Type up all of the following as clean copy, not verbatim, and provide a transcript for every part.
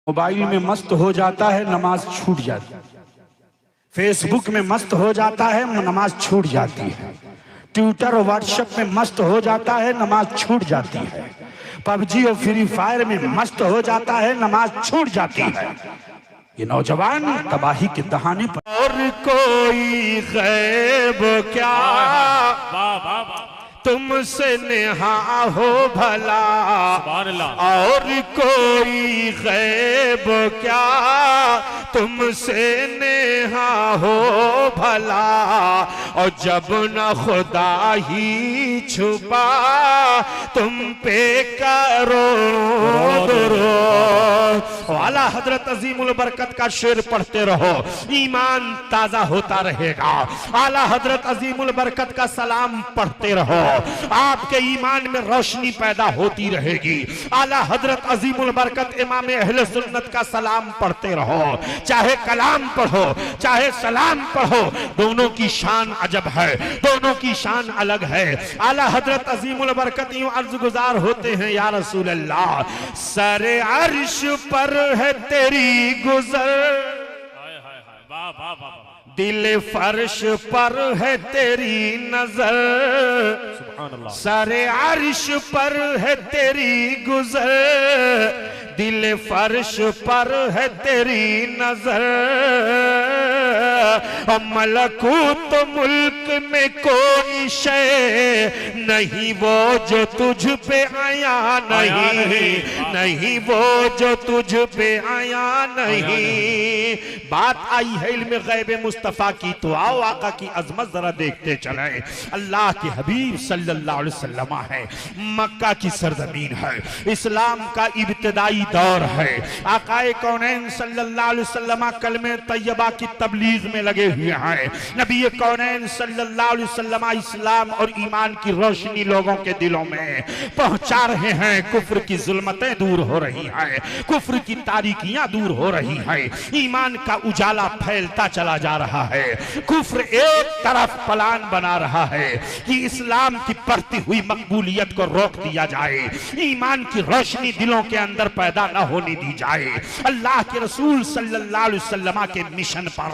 Mobile में मस्त हो जाता है, नमाज छूट जाती है। फेसबुक में मस्त हो जाता है, नमाज छूट जाती है। ट्विटर और व्हाट्सएप में मस्त हो जाता है, नमाज छूट जाती है। पबजी और फ्री फायर में मस्त हो जाता है, नमाज छूट जाती है। ये नौजवान तबाही के दहाने पर और कोई गैब क्या तुमसे नेहा हो भला, और कोई गैब क्या तुमसे नेहा हो भला, और जब न खुदा ही छुपा तुम पे करो दुरूद। आला हजरत अजीमुल बरकत का शेर पढ़ते रहो, ईमान ताजा होता रहेगा। आला हजरत अजीमुल बरकत का सलाम पढ़ते रहो, आपके ईमान में रोशनी पैदा होती रहेगी। आला हजरत अजीमुल बरकत इमाम अहले सुन्नत का सलाम पढ़ते रहो, चाहे कलाम पढ़ो चाहे सलाम पढ़ो, दोनों की शान अजब है, दोनों की शान अलग है। आला हजरत अजीमुल बरकत यूं अर्ज गुजार होते हैं, या रसूल अल्लाह सरे अर्श पर है तेरी गुजर, दिल फर्श पर है तेरी नजर, सरे अर्श पर है तेरी गुजर, दिल फर्श पर है तेरी नजर, मलकूत मुल्क में कोई शय नहीं वो जो तुझ पे आया नहीं, नहीं वो जो तुझ पे आया नहीं। बात आई है इल्म गैब मुस्तफा की, तो आओ आका की अजमत जरा देखते चले। अल्लाह के हबीब सल्लल्लाहु अलैहि वसल्लम है, मक्का की सरजमीन है, इस्लाम का इब्तिदाई दौर है। आकाए कौनैन सल्लल्लाहु अलैहि वसल्लम कलमे तैयबा की तबलीग में लगे हुए हैं। नबी कौनैन सल्लल्लाहु अलैहि वसल्लम इस्लाम और ईमान की रोशनी लोगों के दिलों में पहुंचा रहे हैं। कुफ्र की जुल्मतें दूर हो रही हैं, कुफ्र की तारीकियां दूर हो रही हैं, ईमान का उजाला फैलता चला जा रहा है। कुफ्र एक तरफ प्लान बना रहा है कि इस्लाम की बढ़ती हुई मकबूलियत को रोक दिया जाए, ईमान की रोशनी दिलों के अंदर पैदा न होने दी जाए। अल्लाह के रसूल सल्लल्लाहु अलैहि वसल्लम के मिशन पर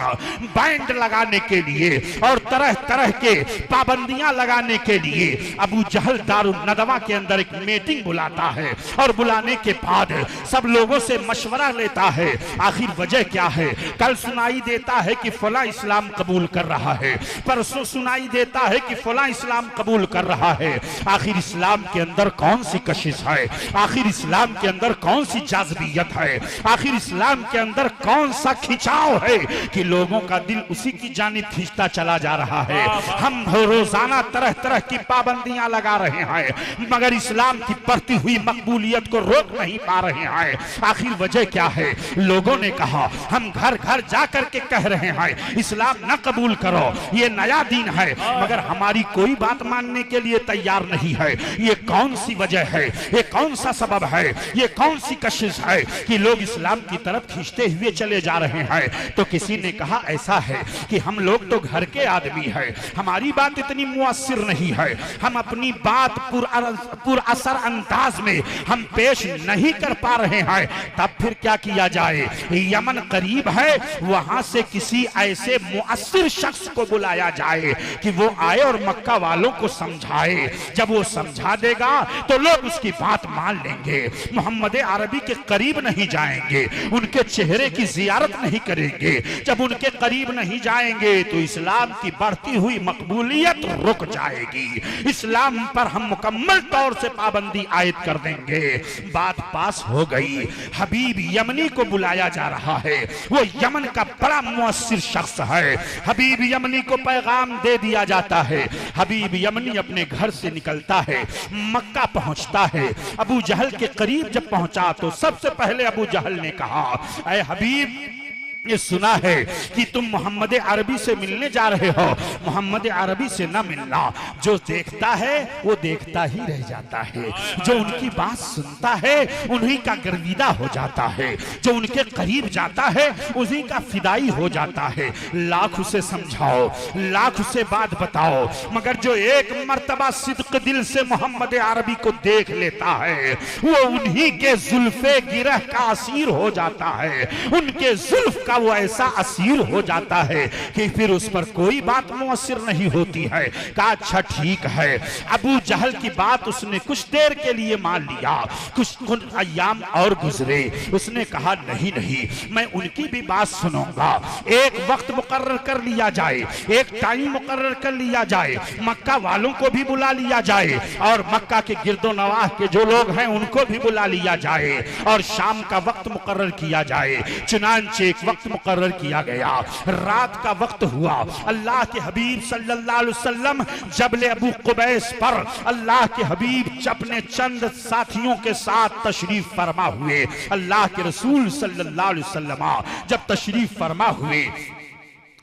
बैंड लगाने के लिए और तरह तरह के पाबंदियां लगाने के लिए अबू जहल दारुल नदवा के अंदर एक मीटिंग बुलाता है, और बुलाने के बाद सब लोगों से मशवरा लेता है। आखिर वजह क्या है? कल सुनाई देता है कि फला इस्लाम कबूल कर रहा है, परसों सुनाई देता है कि फला इस्लाम कबूल कर रहा है। आखिर इस्लाम के अंदर कौन सी कशिश है? आखिर इस्लाम के अंदर कौन सी जाज़बियत है? आखिर इस्लाम के अंदर कौन सा खिंचाव है कि लोगों का दिल उसी की जानिब खींचता चला जा रहा है? हम रोजाना तरह तरह की पाबंदियां लगा रहे हैं, मगर इस्लाम की बढ़ती हुई मकबूलियत को रोक नहीं पा रहे हैं। आखिर वजह क्या है? लोगों ने कहा, हम घर घर जाकर के कह रहे हैं इस्लाम न कबूल करो, ये नया दीन है, मगर हमारी कोई बात मानने के लिए तैयार नहीं है। ये कौन सी वजह है? ये कौन सा सबब है? ये कौन सी कशिश है कि लोग इस्लाम की तरफ खींचते हुए चले जा रहे हैं? तो किसी ने कहा, ऐसा है कि हम लोग तो घर के आदमी हैं, हमारी बात इतनी मुअस्सिर नहीं है, हम अपनी बात पुरअसर अंदाज में हम पेश नहीं कर पा रहे हैं। तब फिर क्या किया जाए? यमन करीब है, वहां से किसी ऐसे मुअस्सिर शख्स को बुलाया जाए कि वो आए और मक्का वालों को समझाए। जब वो समझा देगा तो लोग उसकी बात मान लेंगे। मोहम्मद अरबी के करीब नहीं जाएंगे, उनके चेहरे की जियारत नहीं करेंगे। जब उनके करीब नहीं जाएंगे तो इस्लाम की बढ़ती हुई मकबूलियत रुक जाएगी, इस्लाम पर हम मुकम्मल तौर से पाबंदी आयद कर देंगे। बात पास हो गई। हबीब यमनी को बुलाया जा रहा है, वो यमन का बड़ा मुअस्सिर शख्स है। हबीब यमनी को पैगाम दे दिया जाता है। हबीब यमनी अपने घर से निकलता है, मक्का पहुंचता है। अबू जहल के करीब जब पहुंचा तो सबसे पहले अबू जहल ने कहा, ऐ हबीब, ये सुना है कि तुम मोहम्मद अरबी से मिलने जा रहे हो, मोहम्मद अरबी से न मिलना। जो देखता है वो देखता ही रह जाता है, जो उनकी बात सुनता है उन्हीं का गर्विदा हो जाता है, जो उनके करीब जाता है उसी का फिदाई हो जाता है। लाख उसे समझाओ, लाख उसे बात बताओ, मगर जो एक मर्तबा सिद्क दिल से मोहम्मद अरबी को देख लेता है वो उन्हीं के जुल्फे गिरह का असीर हो जाता है, उनके जुल्फ का वो ऐसा असीर हो जाता है कि फिर उस पर कोई बात मुअस्सिर नहीं होती है। कहा अच्छा ठीक है। अबू जहल की बात उसने कुछ देर के लिए मान लिया, कुछ अय्याम और गुजरे। उसने कहा नहीं नहीं, मैं उनकी भी बात सुनूंगा। एक वक्त मुकर्रर कर लिया जाए, एक टाइम मुकर्रर कर लिया जाए, मक्का वालों को भी बुला लिया जाए और मक्का के गिरदो नवाह के जो लोग हैं उनको भी बुला लिया जाए और शाम का वक्त मुकर्रर किया जाए। चुनांचे एक वक्त मुकर्रर किया गया, रात का वक्त हुआ। अल्लाह के हबीब सल्लल्लाहु अलैहि वसल्लम जबल अबू कुबैस पर अल्लाह के हबीब अपने चंद साथियों के साथ तशरीफ फरमा हुए। अल्लाह के रसूल सल्लल्लाहु अलैहि वसल्लम जब तशरीफ फरमा हुए,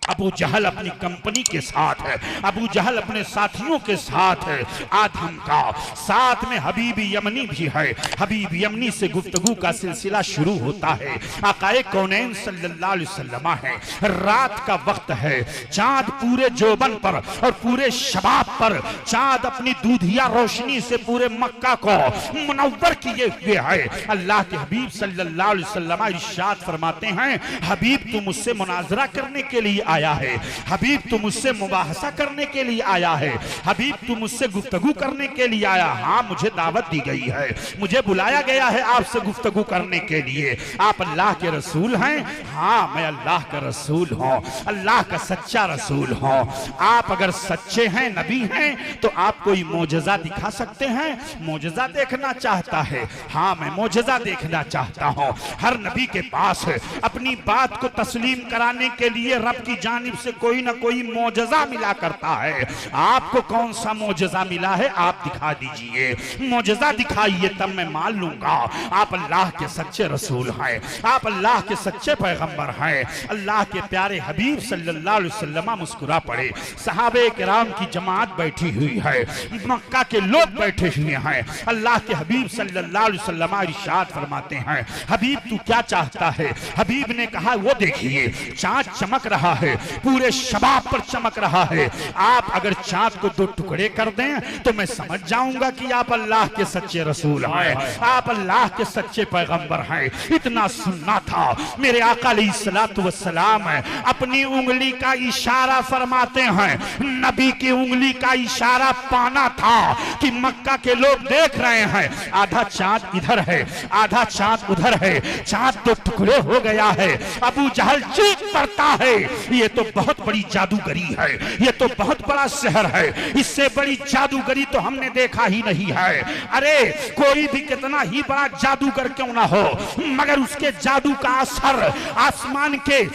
अबू जहल अपनी कंपनी के साथ है, अबू जहल अपने साथियों के साथ है, आदम का साथ में हबीब यमनी भी है। हबीब यमनी से गुफ्तगू का सिलसिला शुरू होता है। आकाए कौनैन सल्लल्लाहु अलैहि वसल्लम है, रात का वक्त है, चांद पूरे जोबन पर और पूरे शबाब पर चांद अपनी दूधिया रोशनी से पूरे मक्का को मुनव्वर किए हुए है। अल्लाह के हबीब सल्लल्लाहु अलैहि वसल्लम इरशाद फरमाते हैं, हबीब तू मुझसे मुनाजरा करने के लिए आया है, हबीब तू मुझसे मुबाहसा करने के लिए आया है, हबीब तू मुझसे गुफ्तगू करने के लिए आया। हाँ मुझे दावत दी गई है, मुझे बुलाया गया है आपसे गुफ्तगू करने के लिए। आप अल्लाह के रसूल हैं? हाँ मैं अल्लाह का रसूल हूँ, अल्लाह का सच्चा रसूल हूँ। आप अगर सच्चे हैं, नबी हैं, तो आप कोई मोजज़ा दिखा सकते हैं? मोजज़ा देखना चाहता है? हाँ मैं मोजज़ा देखना चाहता हूँ। हर नबी के पास अपनी बात को तस्लीम कराने के लिए रब की जानिब से कोई ना कोई मोजज़ा मिला करता है। आपको कौन सा मोजज़ा मिला है आप दिखा दीजिए, मोजज़ा दिखाइए, तब मैं मान लूंगा आप अल्लाह के सच्चे रसूल हैं, आप अल्लाह के सच्चे पैगंबर हैं। अल्लाह के प्यारे हबीब सल्लल्लाहु अलैहि वसल्लम मुस्कुरा पड़े। सहाबे किराम की जमात बैठी हुई है, मक्का के लोग बैठे हुए हैं। अल्लाह के हबीब सल्लल्लाहु अलैहि वसल्लम इरशाद फरमाते हैं, हबीब तू क्या चाहता है? हबीब ने कहा वो देखिए चाँद चमक रहा है, पूरे शबाब पर चमक रहा है। आप अगर चाँद को दो टुकड़े कर दें तो मैं समझ जाऊंगा कि आप अल्लाह के सच्चे रसूल हैं, आप अल्लाह के सच्चे पैगंबर हैं। इतना सुनना था। मेरे आका अलैहिस्सलातु वस्सलाम अपनी उंगली का इशारा फरमाते हैं, नबी की उंगली का इशारा पाना था कि मक्का के लोग देख रहे हैं, आधा चाँद इधर है, आधा चाँद उधर है, चाँद दो टुकड़े हो गया है। अबू जहल चीख पड़ता है, ये तो बहुत बड़ी जादूगरी है, ये तो बहुत बड़ा शहर है, इससे बड़ी जादूगरी तो हमने देखा ही नहीं है। अरे कोई भी कितना ही बड़ा जादूगर क्यों ना हो, मगर उसके जादू का असर आसमान के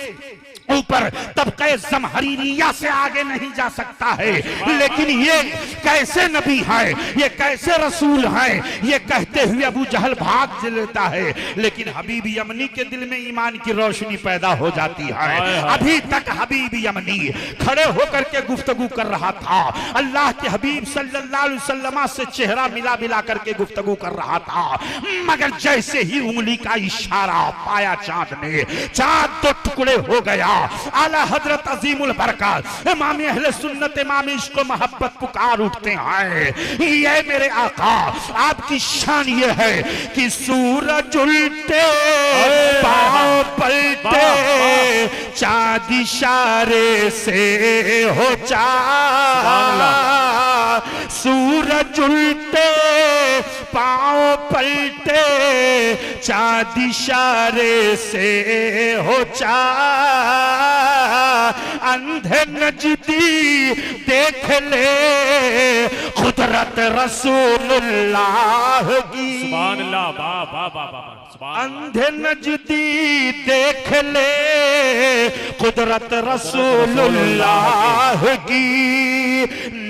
ऊपर तबके ज़महरीरिया से आगे नहीं जा सकता है। लेकिन ये कैसे नबी है, ये कैसे रसूल है, ये कहते हुए अबू जहल भाग लेता है। लेकिन हबीब यमनी के दिल में ईमान की रोशनी पैदा हो जाती है। अभी तक हबीब यमनी खड़े होकर के गुफ्तगू कर रहा था, अल्लाह के हबीब सल्लल्लाहु अलैहि वसल्लम से चेहरा मिला मिला करके गुफ्तगू कर रहा था। मगर जैसे ही उंगली का इशारा पाया चांद ने, चांद तो टुकड़े हो गया। आला हजरत अजीमुल बरकत इमाम अहले सुन्नत इमाम इश्क व मोहब्बत पुकार उठते हैं, ये मेरे आका आपकी शान ये है कि सूरज उल्टे पांव पलटे, चाँद इशारे से हो चाँद, सूरज उल्टे पांव पलटे, चाँद इशारे से हो चाँद, अंधे नजदी देख ले कुदरत रसूलुल्लाह की। सुभान अल्लाह, वाह वाह वाह वाह। अंधे नजदी देख ले कुदरत रसूलुल्लाह की,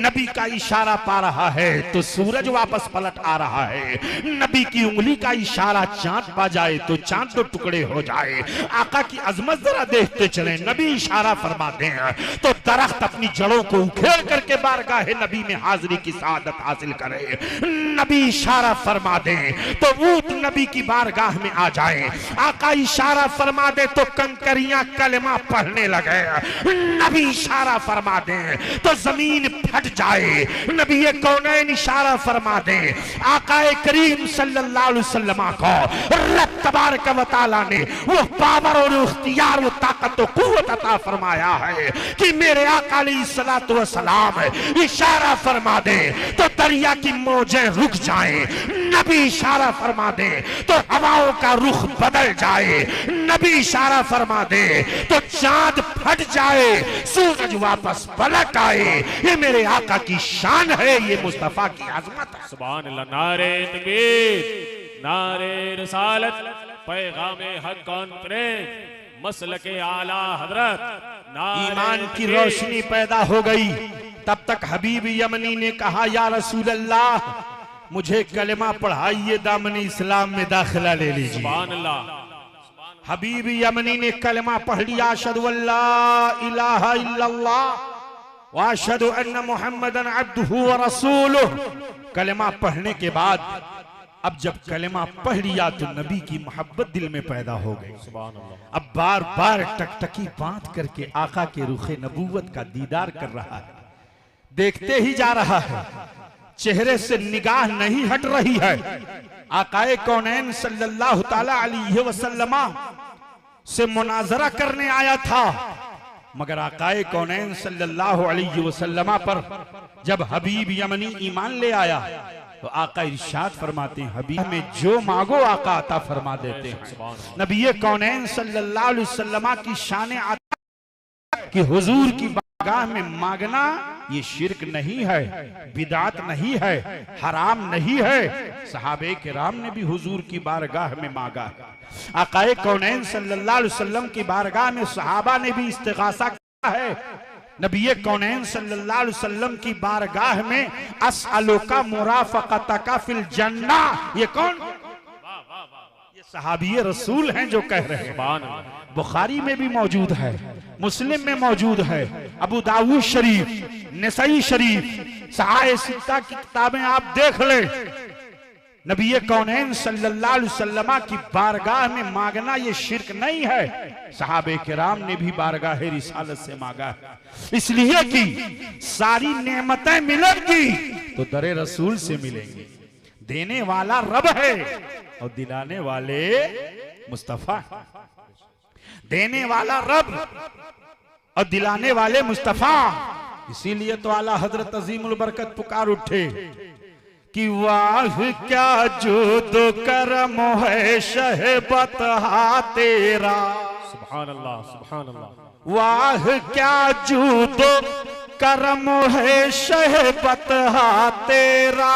नबी का इशारा पा रहा है तो सूरज वापस पलट आ रहा है, नबी की उंगली का इशारा चांद पा जाए तो चांद दो टुकड़े हो जाए। आका की अजमत जरा देखते चले, नबी इशारा फरमाते हैं तो दरख्त अपनी जड़ों को उखेड़ करके बारगाह नबी में हाजिरी की सादत हासिल करे। नबी इशारा फरमा दे तो ऊंट नबी की बारगाह में आ जाए। आका इशारा फरमा दे तो कंकरियां कलमा पढ़ने लगे। नबी इशारा फरमा दे तो जमीन फट जाए। नबी कौनैन इशारा फरमा दे, आका करीम सल्लल्लाहु अलैहि वसल्लम को रब तबारक व तआला ने वो पावर और इख्तियार, वो ताकत और कुव्वत अता फरमाया है कि मेरे आका अलैहिस्सलातु वस्सलाम इशारा फरमा दे तो दरिया की मौजें रुक जाएं। नबी इशारा फरमा दे तो हवाओं का रुख बदल जाए। नबी इशारा फरमा दे तो चांद फट जाए, सूरज वापस पलट आए। ये मेरे आका की शान है, ये मुस्तफा की आजमत है। सुभान अल्लाह। नारे तकबीर, नारे रिसालत, पैगामे हक कॉन्फ्रेंस, मसलके आला हजरत। ईमान की रोशनी पैदा हो गई। तब तक हबीब यमनी ने कहा, या रसूल अल्लाह मुझे कलमा पढ़ाइए, दामन इस्लाम में दाखिला ले लीजिए। सुभान अल्लाह। हबीब यमनी ने कलमा पढ़ लिया, अशहदु अल्ला इलाहा इल्लल्लाह व अशहदु अन्ना मुहम्मदन अब्दुहु व रसूलुहु। कलमा पढ़ने के बाद अब जब कलमा पढ़ लिया तो नबी की मोहब्बत दिल में पैदा हो गई। सुभान अल्लाह। अब बार बार टकटकी बांध करके आका के रुखे नबूवत का दीदार कर रहा है, देखते ही जा रहा है, चेहरे से निगाह नहीं हट रही है। आकाए कौनैन सल्लल्लाहु ताला अलैहि वसल्लम से मुनाजरा करने आया था, मगर आकाए कौनैन सल्लल्लाहु अलैहि वसल्लम पर जब हबीब यमनी ईमान ले आया तो आका इरशाद फरमाते हैं, हबीब में जो मांगो आका अता फरमा देते हैं। नबी कौनैन सल्लल्लाहु अलैहि वसल्लम की शान आता कि हुजूर की बारगाह में मांगना ये शिरक नहीं है, बिदात नहीं है, हराम नहीं है। सहाबे किराम ने भी हुजूर की बारगाह में मांगा है। आकाए कौनैन सल्लल्लाहु अलैहि वसल्लम की बारगाह में सहाबा ने भी इस्तिगासा किया है। नबी कौनैन सल्लल्लाहु अलैहि वसल्लम की बारगाह में अस्अलुका मुराफक़तका फिल जन्ना, ये कौन? ये सहाबी रसूल हैं जो कह रहे हैं। बुखारी में भी मौजूद है, मुस्लिम में मौजूद है, अबू दाऊद शरीफ, नसई शरीफ, सहाए सित्ता की किताबें आप देख ले। नबी कौनैन सल्लल्लाहु अलैहि वसल्लम की बारगाह में मांगना ये शिरक नहीं है। सहाबे किराम ने भी बारगाह रिसालत से मांगा है, इसलिए कि सारी नेमतें मिलेंगी तो दरे रसूल से मिलेंगी। देने वाला रब है और दिलाने वाले मुस्तफा। देने वाला रब और दिलाने वाले मुस्तफा। इसीलिए तो आला हजरत अजीमुल बरकत पुकार उठे कि वाह क्या जुद करम है शहबत हा तेरा। सुभान अल्लाह, सुभान अल्लाह। वाह क्या जुद करम है शहबत हा तेरा।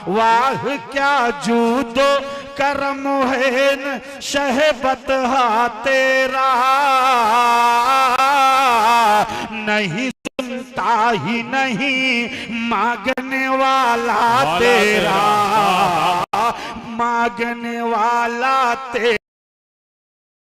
वाह क्या जुद करम है शहबत हा तेरा। नहीं सुनता ही नहीं मांगने वाला तेरा, मांगने वाला तेरा।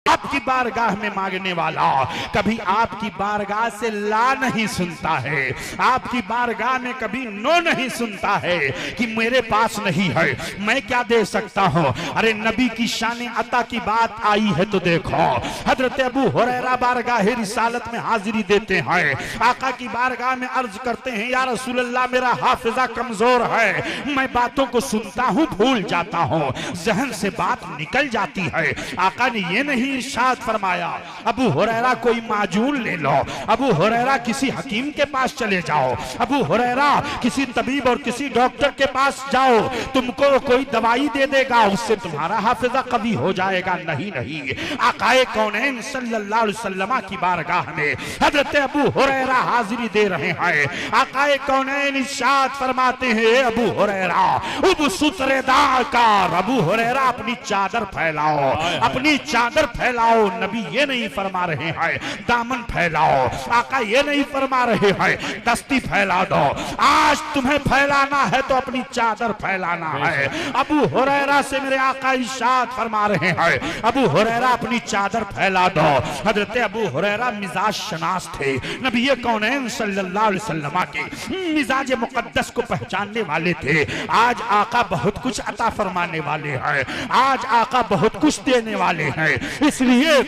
आपकी बारगाह में मांगने वाला कभी आपकी बारगाह से ला नहीं सुनता है, आपकी बारगाह में कभी नो नहीं सुनता है कि मेरे पास नहीं है, मैं क्या दे सकता हूं। अरे नबी की शान अता की बात आई है तो देखो, हजरत अबू हुरैरा बारगाह रिसालत में हाजिरी देते हैं, आका की बारगाह में अर्ज करते हैं, या रसूल अल्लाह मेरा हाफिजा कमजोर है, मैं बातों को सुनता हूं भूल जाता हूं, जहन से बात निकल जाती है। आका ने ये नहीं इरशाद फरमाया अबू हुरैरा कोई माजून ले लो, अबू हुरैरा किसी हकीम के पास चले जाओ, अबू हुरैरा किसी तबीब और किसी डॉक्टर के पास जाओ, तुमको कोई दवाई दे देगा, उससे तुम्हारा हाफिजा कवी हो जाएगा। नहीं नहीं, आकाए कौनैन सल्लल्लाहु अलैहि वसल्लम की बारगाह में हजरत अबू हुरैरा हाजिरी दे रहे हैं। आकाए कौनैन इरशाद फरमाते हैं, अबू हुरैरा उब सुतरेदार का, अबू हुरैरा अपनी चादर फैलाओ, अपनी चादर फैला फैलाओ, नबी ये नहीं फरमा रहे हैं दामन फैलाओ, आका ये नहीं फरमा रहे हैं दस्ती फैला दो। आज तुम्हें फैलाना है तो अपनी चादर फैलाना है। अबू हुरैरा से मेरे आका इरशाद फरमा रहे हैं, अबू हुरैरा अपनी चादर फैला दो। हजरत अबू हुरैरा मिजाज शनास थे, नबी कौनैन सल्लल्लाहु अलैहि वसल्लम के मिजाज मुकद्दस को पहचानने वाले थे। आज आका बहुत कुछ अता फरमाने वाले हैं, आज आका बहुत कुछ देने वाले हैं, इसलिए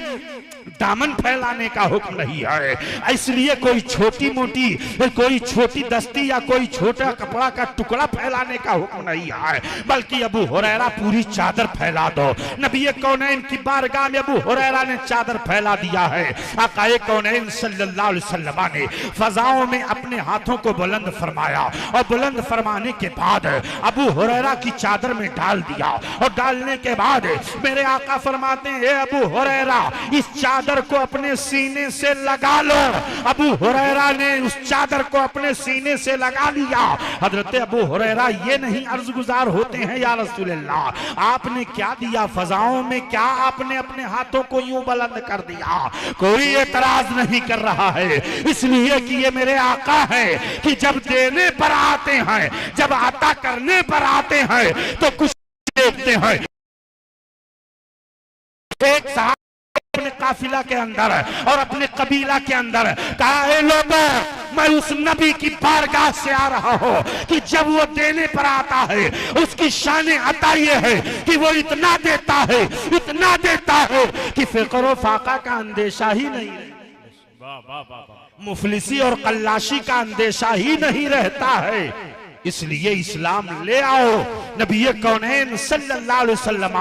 दामन फैलाने का हुक्म नहीं है। इसलिए कोई छोटी मोटी, कोई छोटी दस्ती या कोई छोटा कपड़ा का टुकड़ा फैलाने का हुक्म नहीं है, बल्कि अबू हुरैरा पूरी चादर फैला दो। नबी कौनैन की बारगाह में अबू हुरैरा ने चादर फैला दिया है। आकाए कौनैन सल्लल्लाहु अलैहि वसल्लम ने फजाओं में अपने हाथों को बुलंद फरमाया और बुलंद फरमाने के बाद अबू हुरैरा की चादर में डाल दिया और डालने के बाद मेरे आका फरमाते हैं, अबू हुरैरा इस चादर को अपने सीने से लगा लो। अबू हुरैरा ने उस चादर को अपने सीने से लगा लिया। हजरत अबू हुरैरा ये नहीं अर्ज गुजार होते हैं, या रसूल अल्लाह आपने क्या दिया फजाओं में, क्या आपने अपने हाथों को यूं बुलंद कर दिया? कोई एतराज नहीं कर रहा है, इसलिए कि ये मेरे आका है कि जब देने पर आते हैं, जब अता करने पर आते हैं तो कुछ देखते हैं। एक साहब अपने काफिला के अंदर और अपने कबीला के अंदर कहा, है लोगों मैं उस नबी की बारगाह से आ रहा हूं कि जब वो देने पर आता है उसकी शान अता ये है कि वो इतना देता है, इतना देता है कि फिक्र व फाका का अंदेशा ही नहीं रहता, मुफलिसी और कल्लाशी का अंदेशा ही नहीं रहता है। इसलिए इस्लाम ले आओ। नबी कौनैन सल्लल्लाहु अलैहि वसल्लम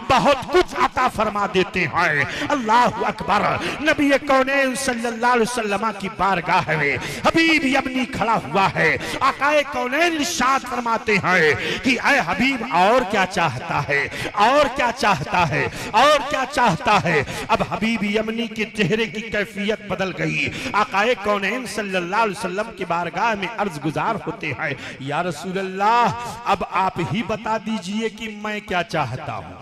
बहुत कुछ अता फरमा देते हैं। अल्लाह अकबर। नबी कौनैन सल्लल्लाहु अलैहि वसल्लम की बारगाह में हबीब यमनी खड़ा हुआ है। आकाए कौनैन इरशाद फरमाते हैं कि ऐ हबीब और क्या चाहता है, और क्या चाहता है, और क्या चाहता है। अब हबीब यमनी के चेहरे की कैफियत बदल गई। आकाए कौनैन सल्लल्लाहु अलैहि वसल्लम की बारगाह में अर्ज गुजार होते हैं, या रसूल अल्लाह अब आप ही बता दीजिए कि मैं क्या चाहता हूं।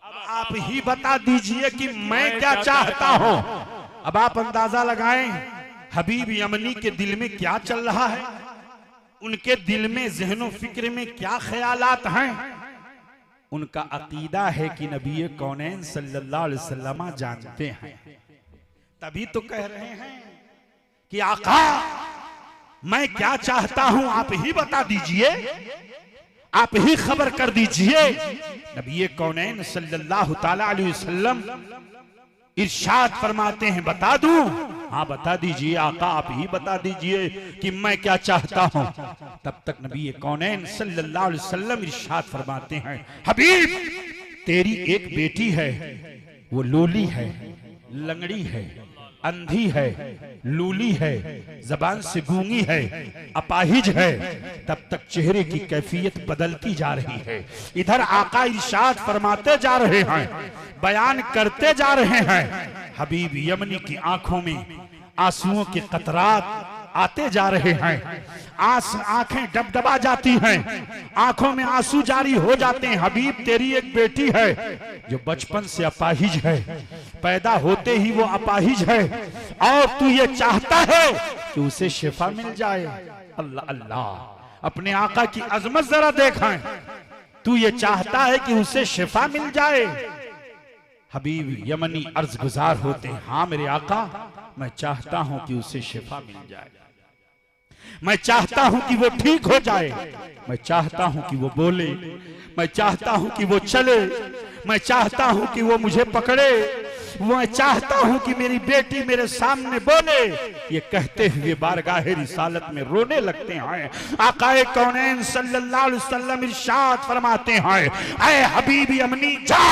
अब आप ही बता दीजिए कि मैं क्या चाहता हूं। अब आप अंदाजा लगाएं हबीब यमनी के दिल में क्या चल रहा है, उनके दिल में ज़हनो फिक्र में क्या ख्यालात हैं। उनका अकीदा है कि नबी कौनैन सल्लल्लाहु अलैहि वसल्लम जानते हैं, तभी तो कह रहे हैं कि आका मैं क्या चाहता हूं आप ही बता दीजिए, आप ही खबर कर दीजिए। नबी कौनैन सल्लल्लाहु ताला अलैहि वसल्लम इरशाद फरमाते हैं, बता दूं? हाँ बता दीजिए आका, आप ही बता दीजिए कि मैं क्या चाहता हूं। तब तक नबी कौनैन सल्लल्लाहु अलैहि वसल्लम इरशाद फरमाते हैं, हबीब तेरी एक बेटी है, वो लोली है, लंगड़ी है, अंधी है, लूली है, जबान से गूंगी है, अपाहिज है। तब तक चेहरे की कैफियत बदलती जा रही है। इधर आका इरशाद फरमाते जा रहे हैं, बयान करते जा रहे हैं। हबीब यमनी की आंखों में आंसुओं के कतरात आते जा रहे हैं, आंखें डबडबा जाती हैं, आंखों में आंसू जारी हो जाते हैं। हबीब तेरी एक बेटी है जो बचपन से अपाहिज है, पैदा होते ही वो अपाहिज है, और तू ये चाहता है कि उसे शिफा मिल जाए। अल्लाह अल्लाह, अपने आका की अजमत जरा देखें। तू ये चाहता है कि उसे शिफा मिल जाए। हबीब यमनी अर्ज गुजार होते हैं, हाँ मेरे आका मैं चाहता हूं कि उसे शिफा मिल जाए, मैं चाहता हूं कि वो ठीक हो जाए, मैं चाहता हूं कि वो बोले, मैं चाहता हूं कि वो चले, मैं चाहता हूं कि वो मुझे पकड़े, मैं चाहता हूं कि मेरी बेटी मेरे सामने बोले। ये कहते हुए बारगाह रिसालत में रोने लगते हैं। आकाए कौनैन सल्लल्लाहु अलैहि वसल्लम इरशाद फरमाते हैं, ऐ हबीब यमनी जा,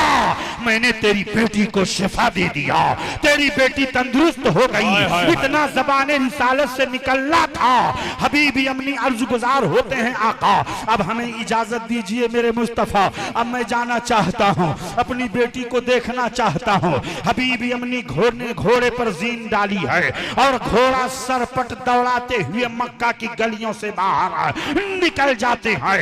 मैंने तेरी बेटी को शिफा दे दिया, तेरी बेटी तंदुरुस्त हो गई। इतना ज़बाने रिसालत से निकलना था। हबीब यमनी अर्ज गुजार होते हैं, आका अब हमें इजाजत दीजिए मेरे मुस्तफा, अब मैं जाना चाहता हूँ, अपनी बेटी को देखना चाहता हूँ। हबीब यमनी घोड़े पर जीन डाली है और घोड़े घोड़ा सरपट दौड़ाते हुए मक्का की गलियों से बाहर निकल जाते हैं।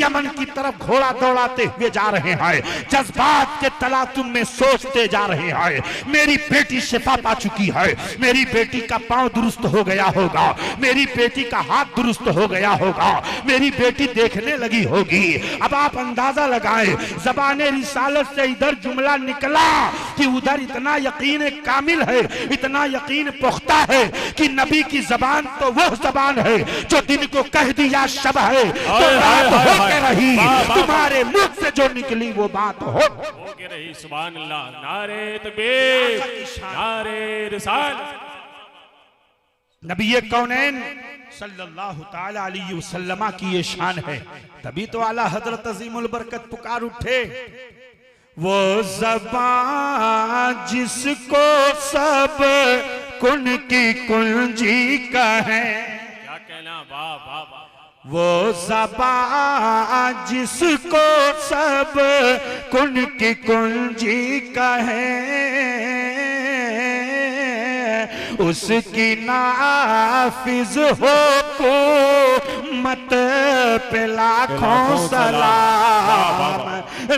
यमन की तरफ घोड़ा दौड़ाते हुए जा रहे हैं, जज्बात के तलातुम में सोचते जा रहे हैं, मेरी बेटी शिफा पा चुकी है, मेरी बेटी का पांव दुरुस्त हो गया होगा, मेरी बेटी का हाथ दुरुस्त हो गया होगा, मेरी बेटी देखने लगी होगी। अब आप अंदाजा लगाएं, ज़बाने रिसालत से इधर जुमला निकला कि उधर इतना यकीन कामिल है, इतना यकीन पुख्ता है कि नबी की जबान तो वह जबान है जो दिन को कह दिया शब है तो रात हो के रही, तुम्हारे मुंह से जो निकली वो बात हो के रही। सुभान अल्लाह, नारे तकबीर, नारे रिसालत। नबी कौनैन सल्लल्लाहु ताला अलैहि वसल्लम की ये शान है, तभी तो आला हजरत अजीमुल बरकत पुकार उठे, वो ज़बान जिसको सब कुन की कुंजी कहे, क्या कहना, वाह वाह वाह। वो ज़बान जिसको सब कुन की कुंजी कहे, उसकी नाफिज हो को मत पे लाखों सलाम,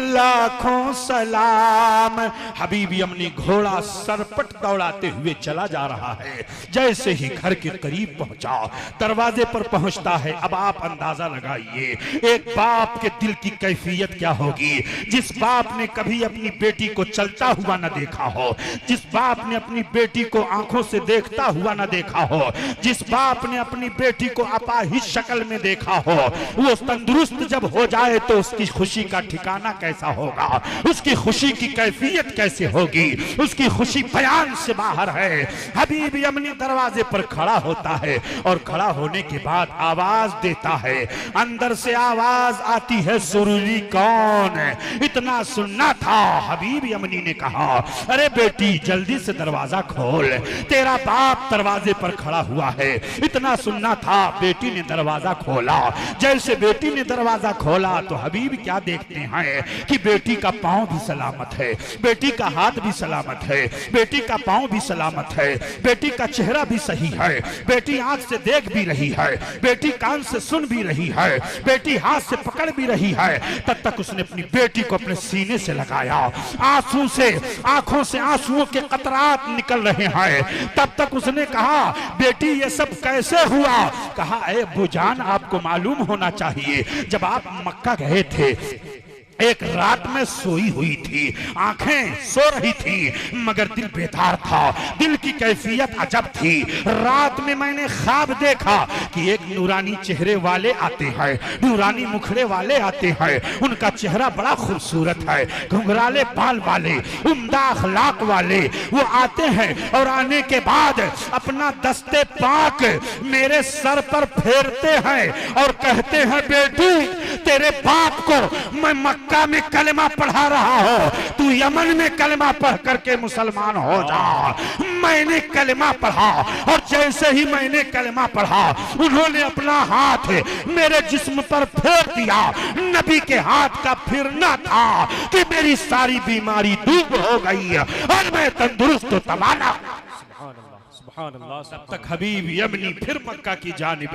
लाखों सलाम। हबीबी अमनी घोड़ा सरपट दौड़ाते हुए चला जा रहा है। जैसे ही घर के करीब पहुंचा, दरवाजे पर पहुंचता है। अब आप अंदाजा लगाइए एक बाप के दिल की कैफियत क्या होगी। जिस बाप ने कभी अपनी बेटी को चलता हुआ न देखा हो, जिस बाप ने अपनी बेटी को आंखों से देखता हुआ न देखा हो, जिस बाप ने अपनी बेटी को अपाहिज शक्ल में देखा हो, वो तंदुरुस्त जब हो जाए तो उसकी खुशी का ठिकाना कैसा होगा, उसकी खुशी की कैफियत कैसे होगी, उसकी खुशी बयान से बाहर है। हबीबी अमनी दरवाजे पर खड़ा होता है और खड़ा होने के बाद आवाज देता है। अंदर से आवाज आती है, सुरूरी कौन है? इतना सुनना था। हबीबी अमनी ने कहा, अरे बेटी जल्दी से दरवाजा खोल, तेरा बाप दरवाजे पर खड़ा हुआ है। इतना सुनना था। बेटी ने दरवाजा खोला। जैसे बेटी ने दरवाजा खोला तो हबीब क्या देखते हैं कि बेटी का पांव भी सलामत है, बेटी का हाथ भी सलामत है, बेटी का पांव भी सलामत है, बेटी का चेहरा भी सही है, बेटी आंख से देख भी रही है, बेटी कान से सुन भी रही है, बेटी हाथ से पकड़ भी रही है। तब तक उसने अपनी बेटी को अपने सीने से लगाया। आंसू से, आंखों से आंसुओं के कतरात निकल रहे हैं। तब तक उसने कहा, बेटी ये सब कैसे हुआ? कहा, ए बुजान आपको मालूम होना चाहिए, जब आप मक्का गए थे एक रात में सोई हुई थी, आंखें सो रही थी मगर दिल बेदार था, दिल की कैफियत अजब थी। रात में मैंने ख्वाब देखा कि एक नूरानी चेहरे वाले आते हैं, नूरानी मुखड़े वाले आते हैं, उनका चेहरा बड़ा खूबसूरत है, घुंघराले बाल वाले, उम्दा अखलाक वाले। वो आते हैं और आने के बाद अपना दस्ते पाक मेरे सर पर फेरते हैं और कहते हैं, बेटी तेरे बाप को मैं मक्का में कलमा पढ़ा रहा हो, तू यमन में कलमा पढ़ करके मुसलमान हो जा। मैंने कलमा पढ़ा और जैसे ही मैंने कलमा पढ़ा उन्होंने अपना हाथ मेरे जिस्म पर फेर दिया। नबी के हाथ का फिरना था कि मेरी सारी बीमारी दूर हो गई और मैं तंदुरुस्त तवाना। तब तक हबीब यमनी फिर मक्का की जानिब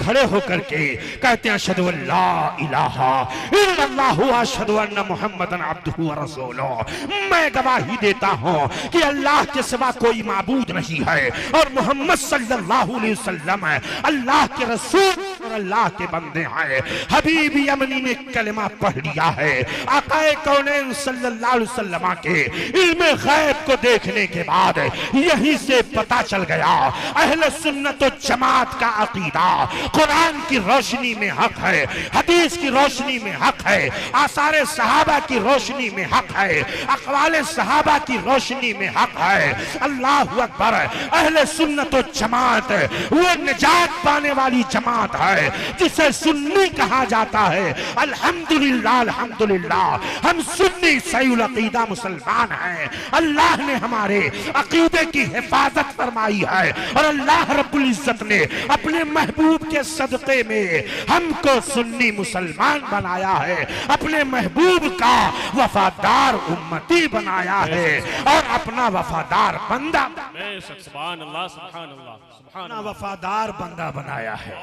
खड़े होकर के कहते हैं, अशहदु अल्ला इलाहा इल्लल्लाहु व अशहदु अन्ना मुहम्मदन अब्दुहु व रसूलुहु। मैं गवाही देता हूँ कि अल्लाह के सिवा कोई माबूद नहीं है और मोहम्मद सल्लल्लाहु अलैहि वसल्लम अल्लाह के रसूल और अल्लाह के बंदे हैं। हबीब यमनी ने कलमा पढ़ लिया है। आकाए कौनैन सल्लल्लाहु अलैहि वसल्लम के इल्म गैब को देखने के बाद यहीं से पता चल गया, अहले सुन्नत और जमात का अकीदा कुरान की रोशनी में हक है, हदीस की रोशनी में हक है, आसारे सहाबा की रोशनी में हक है, अक़वाले सहाबा की रोशनी में हक है। अल्लाहु अकबर। अहले सुन्नत और जमात वो निजात पाने वाली जमात है है, जिसे सुन्नी कहा जाता है। अल्हम्दुलिल्लाह अल्हम्दुलिल्लाह, हम सुन्नी सहीउल अकीदा मुसलमान हैं। अल्लाह ने हमारे अकीदे की हिफाजत फरमाई है और अल्लाह रब्बुल इज्जत ने अपने महबूब के सदक़े में हमको सुन्नी मुसलमान बनाया है, अपने महबूब का वफादार उम्मती बनाया है और अपना वफादार बंदा, सुभान अल्लाह सुभान अल्लाह सुभान अपना वफादार बंदा बनाया है।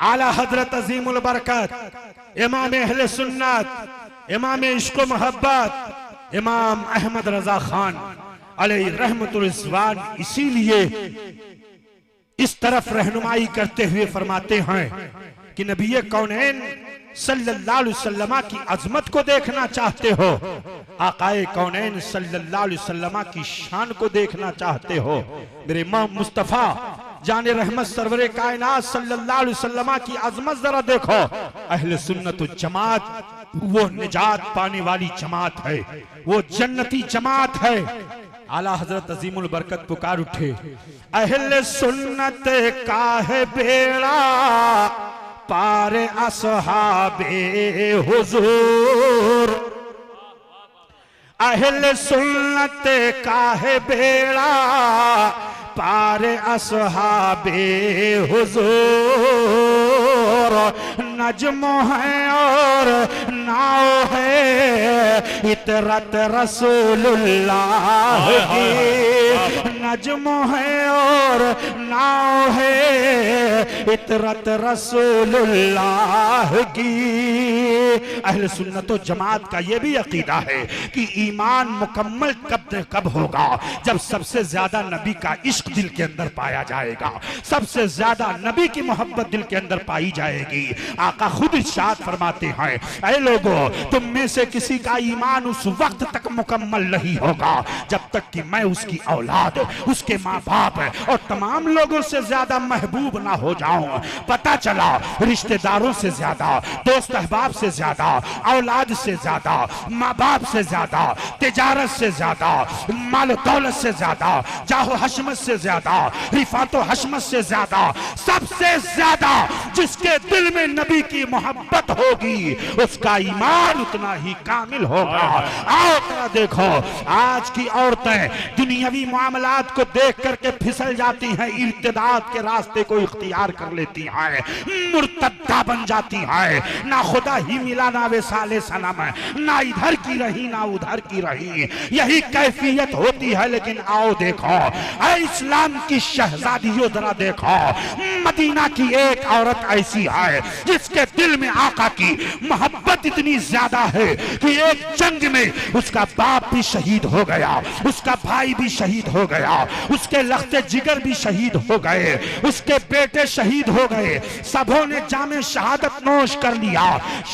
आला हजरत अजीमुल बरकत इमाम अहले सुन्नत, इमाम इश्क व मोहब्बत, इमाम अहमद रजा खान अलैहि रहमतुल रिज़वान इसीलिए इस तरफ रहनुमाई करते हुए फरमाते हैं कि नबी कौनैन सल्लल्लाहु अलैहि वसल्लम की अजमत को देखना चाहते हो, आकाए कौनैन सल्लल्लाहु अलैहि वसल्लम की शान को देखना चाहते हो, मेरे इमाम मुस्तफा जाने रहमत सरवरे कायनात सल्लल्लाहु अलैहि वसल्लम की अजमत जरा देखो। अहले सुन्नत व जमात वो निजात पाने वाली जमात है, वो जन्नती जमात है। आला हजरत अजीमुल बरकत पुकार उठे, अहले सुन्नत का है बेड़ा पार असहाबे हुजूर, अहले सुन्नत का है बेड़ा पार असहाबे हुजूर, नज्म है और नाव है इतरत रसूलुल्लाह की, नज्म है और नाव है इतरत रसूलुल्लाह की। अहले सुन्नत व जमात का ये भी अकीदा है कि ईमान मुकम्मल कब होगा, जब सबसे ज्यादा नबी का इश्क दिल के अंदर पाया जाएगा, सबसे ज्यादा नबी की मोहब्बत दिल के अंदर पाई जाएगी। आका खुद इरशाद फरमाते हैं, ऐ लोगों तुम में से किसी का ईमान उस वक्त तक मुकम्मल नहीं होगा जब तक कि मैं उसकी औलाद, उसके माँ बाप और तमाम लोगों से ज्यादा महबूब ना हो जाऊं। पता चला रिश्तेदारों से ज्यादा, दोस्त अहबाब से ज्यादा, औलाद से ज्यादा, माँ बाप से ज्यादा, तिजारत से ज्यादा, माल दौलत से ज्यादा, जाहो हशमत से ज्यादा, रिफातो हशमत से ज्यादा, सबसे ज्यादा जिसके दिल में नबी की मोहब्बत होगी उसका ईमान उतना ही कामिल होगा। आओ जरा देखो, आज की औरतें दुनियावी मामलात को देख करके फिसल जाती हैं, इर्तिदाद के रास्ते को इख्तियार कर लेती हैं, मुर्तद्दा बन जाती हैं, ना खुदा ही मिला ना वे साले सनम, ना इधर की रही ना उधर की रही, यही कैफियत होती है। लेकिन आओ देखो, इस्लाम की शहजादियों जरा देखो, मदीना की एक औरत ऐसी है जिसके दिल में आका की मोहब्बत इतनी ज्यादा है कि एक जंग में उसका बाप भी शहीद हो गया, उसका भाई भी शहीद हो गया, उसके लख्ते जिगर भी शहीद हो गए, उसके बेटे शहीद हो गए, सबों ने जामे शहादत नोश कर लिया।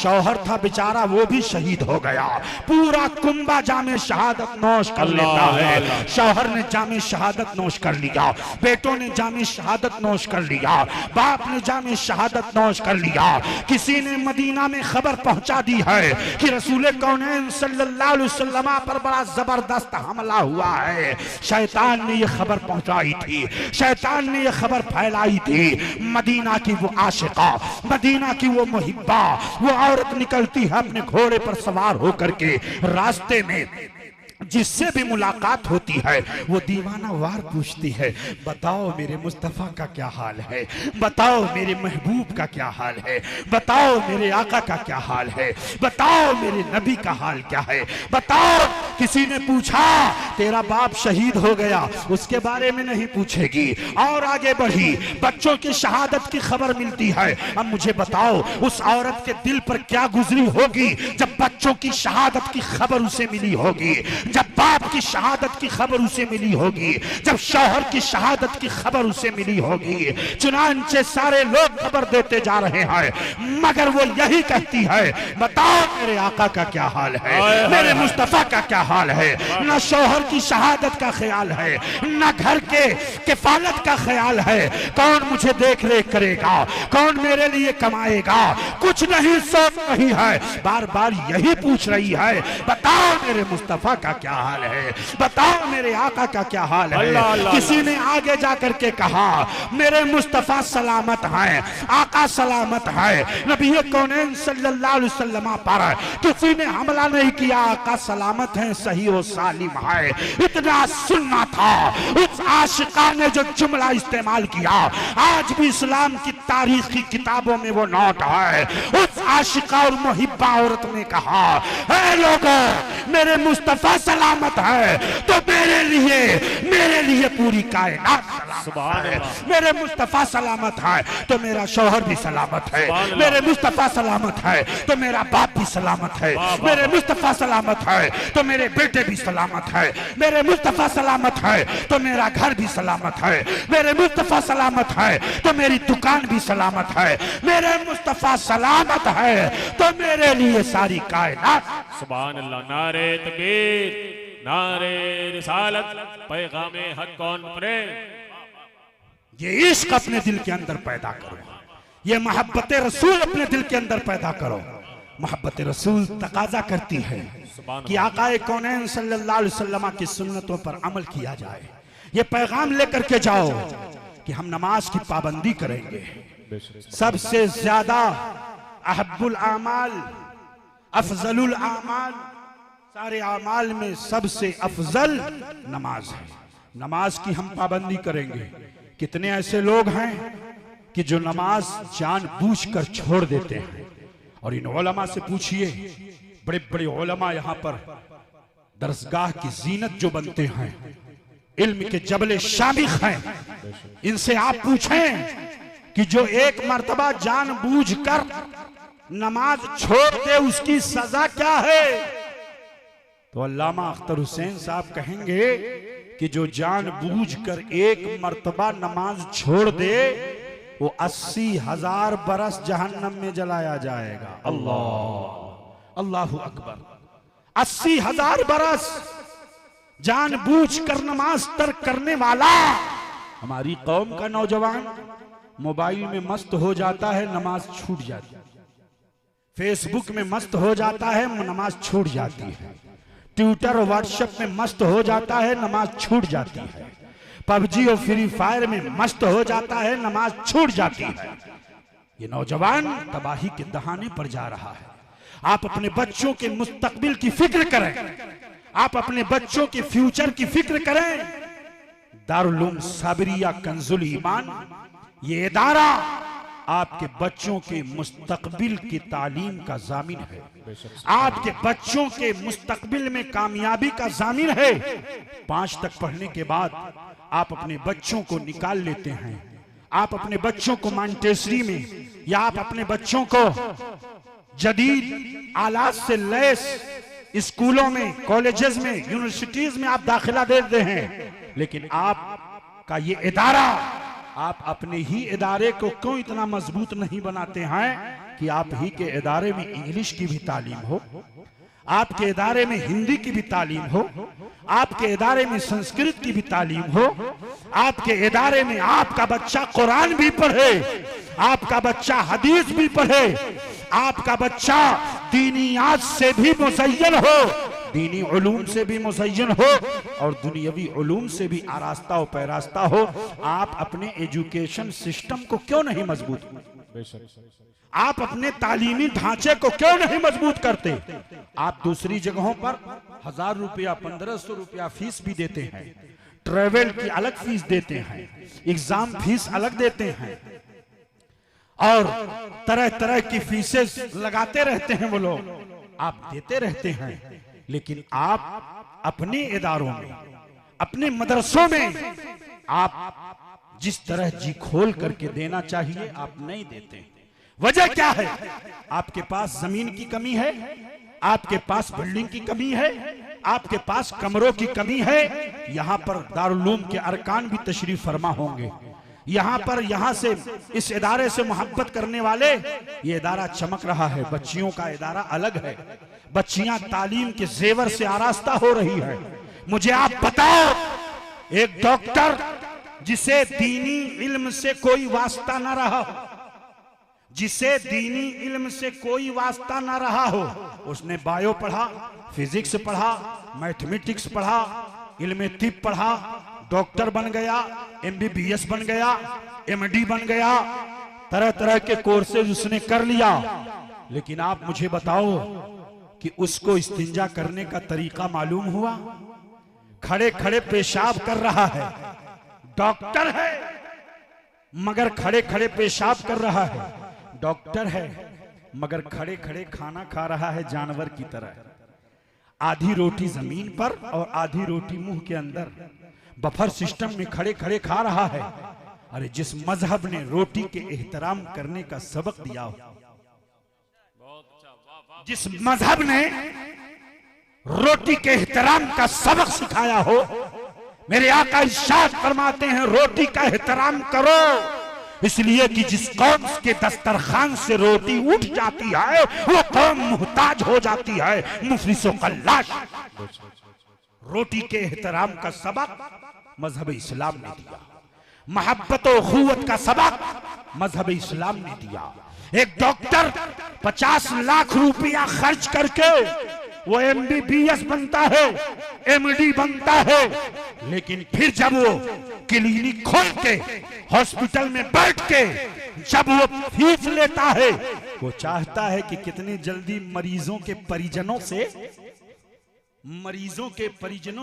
शौहर था बेचारा, वो भी शहीद हो गया, पूरा कुंबा जामे शहादत नोश कर लेता है। शौहर ने जामे शहादत नोश कर लिया, बेटों ने जामे शहादत नोश कर लिया, बाप ने जामे शहादत नोश कर लिया। किसी ने मदीना में खबर पहुंचा दी है कि रसूल कौनैन सल्लल्लाहु अलैहि वसल्लम पर बड़ा जबरदस्त हमला हुआ है। शैतान ने यह खबर पहुंचाई थी, शैतान ने यह खबर फैलाई थी। मदीना की वो आशिका, मदीना की वो मुहिब्बा, वो औरत निकलती है अपने घोड़े पर सवार होकर के, रास्ते में जिससे भी मुलाकात होती है वो दीवाना वार पूछती है, बताओ मेरे मुस्तफ़ा का क्या हाल है, बताओ मेरे महबूब का क्या हाल है, बताओ मेरे आका का क्या हाल है, बताओ मेरे नबी का हाल क्या है, बताओ। किसी ने पूछा तेरा बाप शहीद हो गया, उसके बारे में नहीं पूछेगी। और आगे बढ़ी, बच्चों की शहादत की खबर मिलती है, अब मुझे बताओ उस औरत के दिल पर क्या गुजरी होगी जब बच्चों की शहादत की खबर उसे मिली होगी, जब बाप की शहादत की खबर उसे मिली होगी, जब शौहर की शहादत की खबर उसे मिली होगी। चुनांचे सारे लोग खबर देते जा रहे हैं, मगर वो यही कहती है, बताओ मेरे आका का क्या हाल है, मेरे मुस्तफा का क्या हाल है। ना शौहर की शहादत का ख्याल है, ना घर के किफालत का ख्याल है, कौन मुझे देख रेख करेगा, कौन मेरे लिए कमाएगा, कुछ नहीं सोच रही है, बार बार यही पूछ रही है, बताओ मेरे मुस्तफा का क्या हाल है, बताओ मेरे आका का क्या हाल है। अल्लाह अल्लाह किसी ने आगे जाकर के कहा मेरे मुस्तफा सलामत हैं, आका सलामत है, नबी कौनैन सल्लल्लाहु अलैहि वसल्लम पर किसी ने हमला नहीं किया, आका सलामत हैं, सही और सालिम है। इतना सुनना था। उस आशिका ने जो जुमला इस्तेमाल किया आज भी इस्लाम की तारीखी किताबों में वो नोट है। उस आशिका और मुहिब्बा औरत ने कहा, ऐ लोगों, मेरे मुस्तफा सलामत है तो मेरे लिए पूरी कायनात सलामत है। मेरे मुस्तफा सलामत है तो मेरा शौहर भी सलामत है। मेरे मुस्तफा सलामत है तो मेरा बाप भी सलामत है। मेरे मुस्तफा सलामत है तो मेरे बेटे भी सलामत है। मेरे मुस्तफा सलामत है तो मेरा घर भी सलामत है। मेरे मुस्तफा सलामत है तो मेरी दुकान भी सलामत है। मेरे मुस्तफा सलामत है तो मेरे लिए सारी कायनात। सुभान अल्लाह। नारे तकबीर, नारे रिसालत, पैगामे हक कौन पढ़े। ये इश्क अपने दिल के अंदर पैदा करो, ये मोहब्बत रसूल अपने दिल के अंदर पैदा करो। मोहब्बत रसूल तकाजा करती है कि आकाए कौनैन सल्लल्लाहु अलैहि वसल्लम की सुन्नतों पर अमल किया जाए। ये पैगाम लेकर के जाओ कि हम नमाज की पाबंदी करेंगे। सबसे ज्यादा अहब्बुल आमाल, अफजलुल आमाल, सारे आमाल में सबसे अफजल नमाज है। नमाज की हम पाबंदी करेंगे। कितने ऐसे लोग हैं कि जो नमाज जानबूझकर छोड़ देते हैं। और इन उलमा से पूछिए, बड़े बड़े उलमा यहाँ पर दरसगाह की जीनत जो बनते हैं, इल्म के जबले शामिख हैं, इनसे आप पूछें कि जो एक मर्तबा जानबूझकर नमाज छोड़ दे उसकी सजा क्या है, तो अल्लामा अख्तर हुसैन साहब कहेंगे कि जो जानबूझकर एक मर्तबा नमाज छोड़ दे वो 80,000 बरस जहन्नम में जलाया जाएगा। अल्लाह, अल्लाहु अकबर। 80,000 बरस जानबूझकर नमाज तर्क करने वाला। हमारी कौम का नौजवान मोबाइल में मस्त हो जाता है, नमाज छूट जाती है। फेसबुक में मस्त हो जाता है, नमाज छूट जाती है। ट्विटर और व्हाट्सएप में मस्त हो जाता है, नमाज छूट जाती है। पबजी और फ्री फायर में मस्त हो जाता है, नमाज छूट जाती है। ये नौजवान तबाही के दहाने पर जा रहा है। आप अपने बच्चों के मुस्तकबिल की फिक्र करें, आप अपने बच्चों के फ्यूचर की फिक्र करें। दारुल उलूम साबरिया कंजुल ईमान, ये इदारा आपके बच्चों के मुस्तकबिल की तालीम का जामिन है, आपके बच्चों के मुस्तकबिल में कामयाबी का जामिन है। 5 तक पढ़ने के बाद आप अपने बच्चों को निकाल लेते हैं, आप अपने बच्चों को मॉन्टेसरी में या आप अपने बच्चों को जदीद आलात से लैस स्कूलों में, कॉलेजेस में, यूनिवर्सिटीज में आप दाखिला देते हैं। लेकिन आपका ये इदारा, आप अपने ही इदारे को क्यों इतना मजबूत नहीं बनाते हैं कि आप ही के इदारे में इंग्लिश की भी तालीम हो, आपके इदारे में हिंदी की भी तालीम हो, आपके इदारे में संस्कृत की भी तालीम हो, आपके इदारे में आपका बच्चा कुरान भी पढ़े, आपका बच्चा हदीस भी पढ़े, आपका बच्चा दीनियात से भी मुज़य्यन हो, दीनी उलूम से भी मुज़य्यन हो और दुनियावी उलूम से भी आरास्ता और पैरास्ता हो। आप अपने एजुकेशन सिस्टम को क्यों नहीं मजबूत, आप अपने तालीमी ढांचे को क्यों नहीं मजबूत करते? आप दूसरी जगहों पर 1000 रुपया 1500 रुपया फीस भी देते हैं, ट्रेवल की अलग फीस देते हैं, एग्जाम फीस अलग देते हैं और तरह तरह की फीसेस लगाते रहते हैं वो लोग, आप देते रहते हैं। लेकिन आप अपने इदारों में, अपने मदरसों में आप जिस तरह जी खोल करके देना चाहिए आप नहीं देते। वजह क्या है? आपके पास जमीन की कमी है, आपके पास बिल्डिंग की कमी है, आपके पास कमरों की कमी है। यहाँ पर दारुल उलूम के अरकान भी तशरीफ फरमा होंगे, यहाँ पर, यहाँ से, इस इदारे से मोहब्बत करने वाले, ये इदारा चमक रहा है। बच्चियों का इदारा अलग है, बच्चियां तालीम के जेवर से आरास्ता हो रही है। मुझे आप बताओ, एक डॉक्टर जिसे दीनी इल्म से कोई वास्ता ना रहा हो, जिसे दीनी इल्म से कोई वास्ता ना रहा हो, उसने बायो पढ़ा, फिजिक्स पढ़ा, मैथमेटिक्स पढ़ा, इल्मे तिब पढ़ा, डॉक्टर बन गया, MBBS बन गया, MD बन गया, तरह तरह के कोर्सेज उसने कर लिया। लेकिन आप मुझे बताओ कि उसको इस्तिंजा करने का तरीका मालूम हुआ? खड़े खड़े पेशाब कर रहा है, डॉक्टर है मगर खड़े खड़े पेशाब कर रहा है, डॉक्टर है मगर खड़े खड़े खाना खा रहा है जानवर की तरह, आधी रोटी जमीन पर और आधी रोटी मुंह के अंदर, बफर सिस्टम में खड़े खड़े खा रहा है। अरे जिस मजहब ने रोटी के एहतराम करने का सबक दिया हो, जिस मजहब ने रोटी के एहतराम का सबक सिखाया हो, मेरे आका इरशाद फरमाते हैं रोटी का एहतराम करो, इसलिए कि जिस कौम के दस्तरखान से रोटी उठ जाती है वो कौम मुहताज हो जाती है, मुफलिसो कल्लाश। रोटी के एहतराम का सबक मजहब इस्लाम ने दिया, मोहब्बत और अखुवत का सबक मजहब इस्लाम ने दिया। एक डॉक्टर 50 लाख रुपया खर्च करके वो MBBS बनता है, MD बनता है, लेकिन फिर जब वो क्लिनिक खोल के हॉस्पिटल में बैठ के जब वो फीस लेता है, वो चाहता है कि कितने जल्दी मरीजों के परिजनों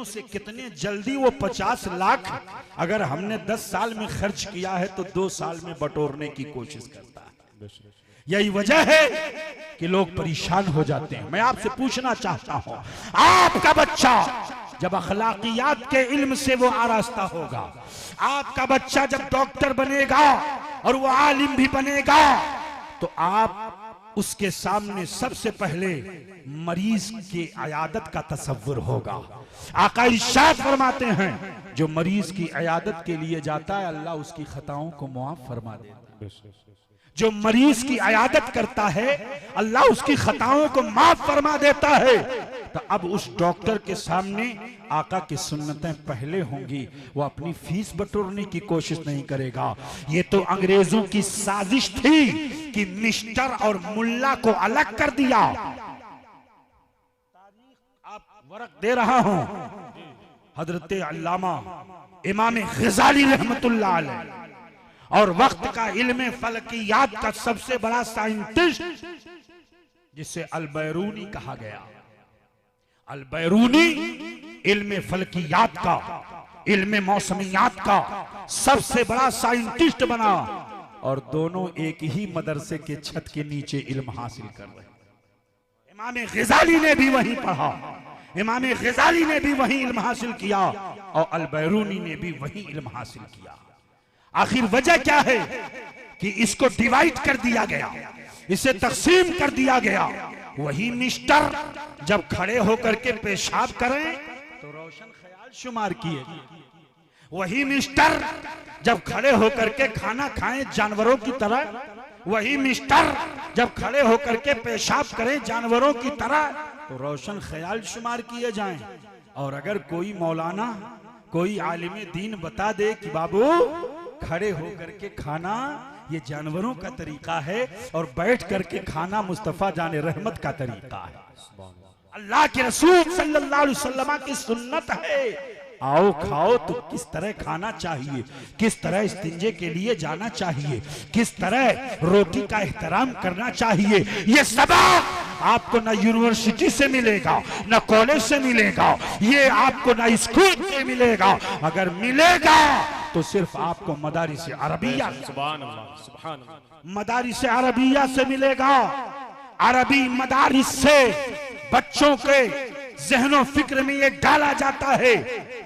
से कितने जल्दी वो 50 लाख अगर हमने 10 साल में खर्च किया है तो 2 साल में बटोरने की कोशिश करता है। यही वजह है कि लोग परेशान हो जाते हैं। मैं आपसे पूछना चाहता हूं, आपका बच्चा जब अखलाकियात के इल्म से वो आरास्ता होगा, आपका बच्चा जब डॉक्टर बनेगा और वो आलिम भी बनेगा, तो आप उसके सामने सबसे पहले मरीज की अयादत का तसव्वुर होगा। आका इरशाद फरमाते हैं जो मरीज की अयादत के लिए जाता है अल्लाह उसकी खताओं को मुआफ फरमा देता है। जो मरीज की अयादत करता है अल्लाह उसकी खताओं को माफ फरमा देता है। तो अब उस डॉक्टर के सामने आका की सुन्नतें पहले होंगी, वो अपनी फीस बटोरने की कोशिश नहीं करेगा। ये तो अंग्रेजों की साजिश थी कि मिस्टर और मुल्ला को अलग कर दिया। आप वरक दे रहा हूं, हजरत अल्लामा इमाम गजाली रहमतुल्लाह अलैह और वक्त का इल्म फलकियात का सबसे बड़ा साइंटिस्ट जिसे अल-बैरूनी कहा गया, अल-बैरूनी इल्म फलकियात का, इल्म मौसमियात का सबसे बड़ा साइंटिस्ट बना और दोनों एक ही मदरसे के छत के नीचे इल्म हासिल कर रहे। इमाम गजाली ने भी वहीं पढ़ा, इमाम गजाली ने भी वहीं इल्म हासिल किया और अल-बैरूनी ने भी वहीं इल्म हासिल किया। आखिर वजह क्या है कि इसको डिवाइड कर दिया गया, इसे तकसीम कर दिया गया। वही मिस्टर जब खड़े होकर के पेशाब करें तो रोशन ख्याल शुमार किए, वही मिस्टर जब खड़े होकर के खाना खाएं जानवरों की तरह, वही मिस्टर जब खड़े होकर के पेशाब करें जानवरों की तरह तो रोशन ख्याल शुमार किए जाएं। और अगर कोई मौलाना, कोई आलिम दीन बता दे कि बाबू खड़े होकर के खाना ये जानवरों का तरीका है और बैठ करके खाना मुस्तफा जाने रहमत का तरीका है, अल्लाह के रसूल सल्लल्लाहु अलैहि वसल्लम की सुन्नत है, आओ खाओ, तो किस तरह खाना चाहिए, किस तरह इस्तिंजे के लिए जाना चाहिए, किस तरह रोटी का एहतराम करना चाहिए, ये सबक आपको ना यूनिवर्सिटी से मिलेगा, ना कॉलेज से मिलेगा, ये आपको ना स्कूल से मिलेगा। अगर मिलेगा तो सिर्फ आपको मदारिस अरबिया, सुभान अल्लाह, सुभान अल्लाह, मदारिस अरबिया से मिलेगा। अरबी मदारिस से बच्चों के ज़हनो फिक्र में ये डाला जाता है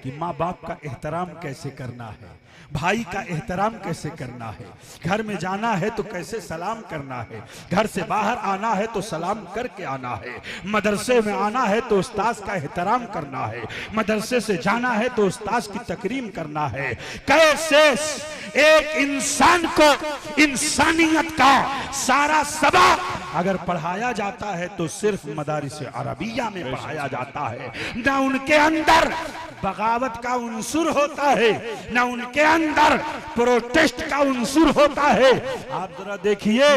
कि माँ बाप का एहतराम कैसे करना है, भाई का एहतराम कैसे करना है, घर में जाना है तो कैसे सलाम करना है, घर से बाहर आना है तो सलाम करके आना है, मदरसे में आना है तो उस्ताद का एहतराम करना है, मदरसे से जाना है तो उस्ताद की तकरीम करना है। कैसे एक इंसान को इंसानियत का सारा सबक अगर पढ़ाया जाता है तो सिर्फ मदारिस अरबिया में पढ़ाया जाता है। ना उनके अंदर बगावत का उन्सुर होता है, ना उनके अंदर प्रोटेस्ट का उन्सुर होता है। आप जरा देखिए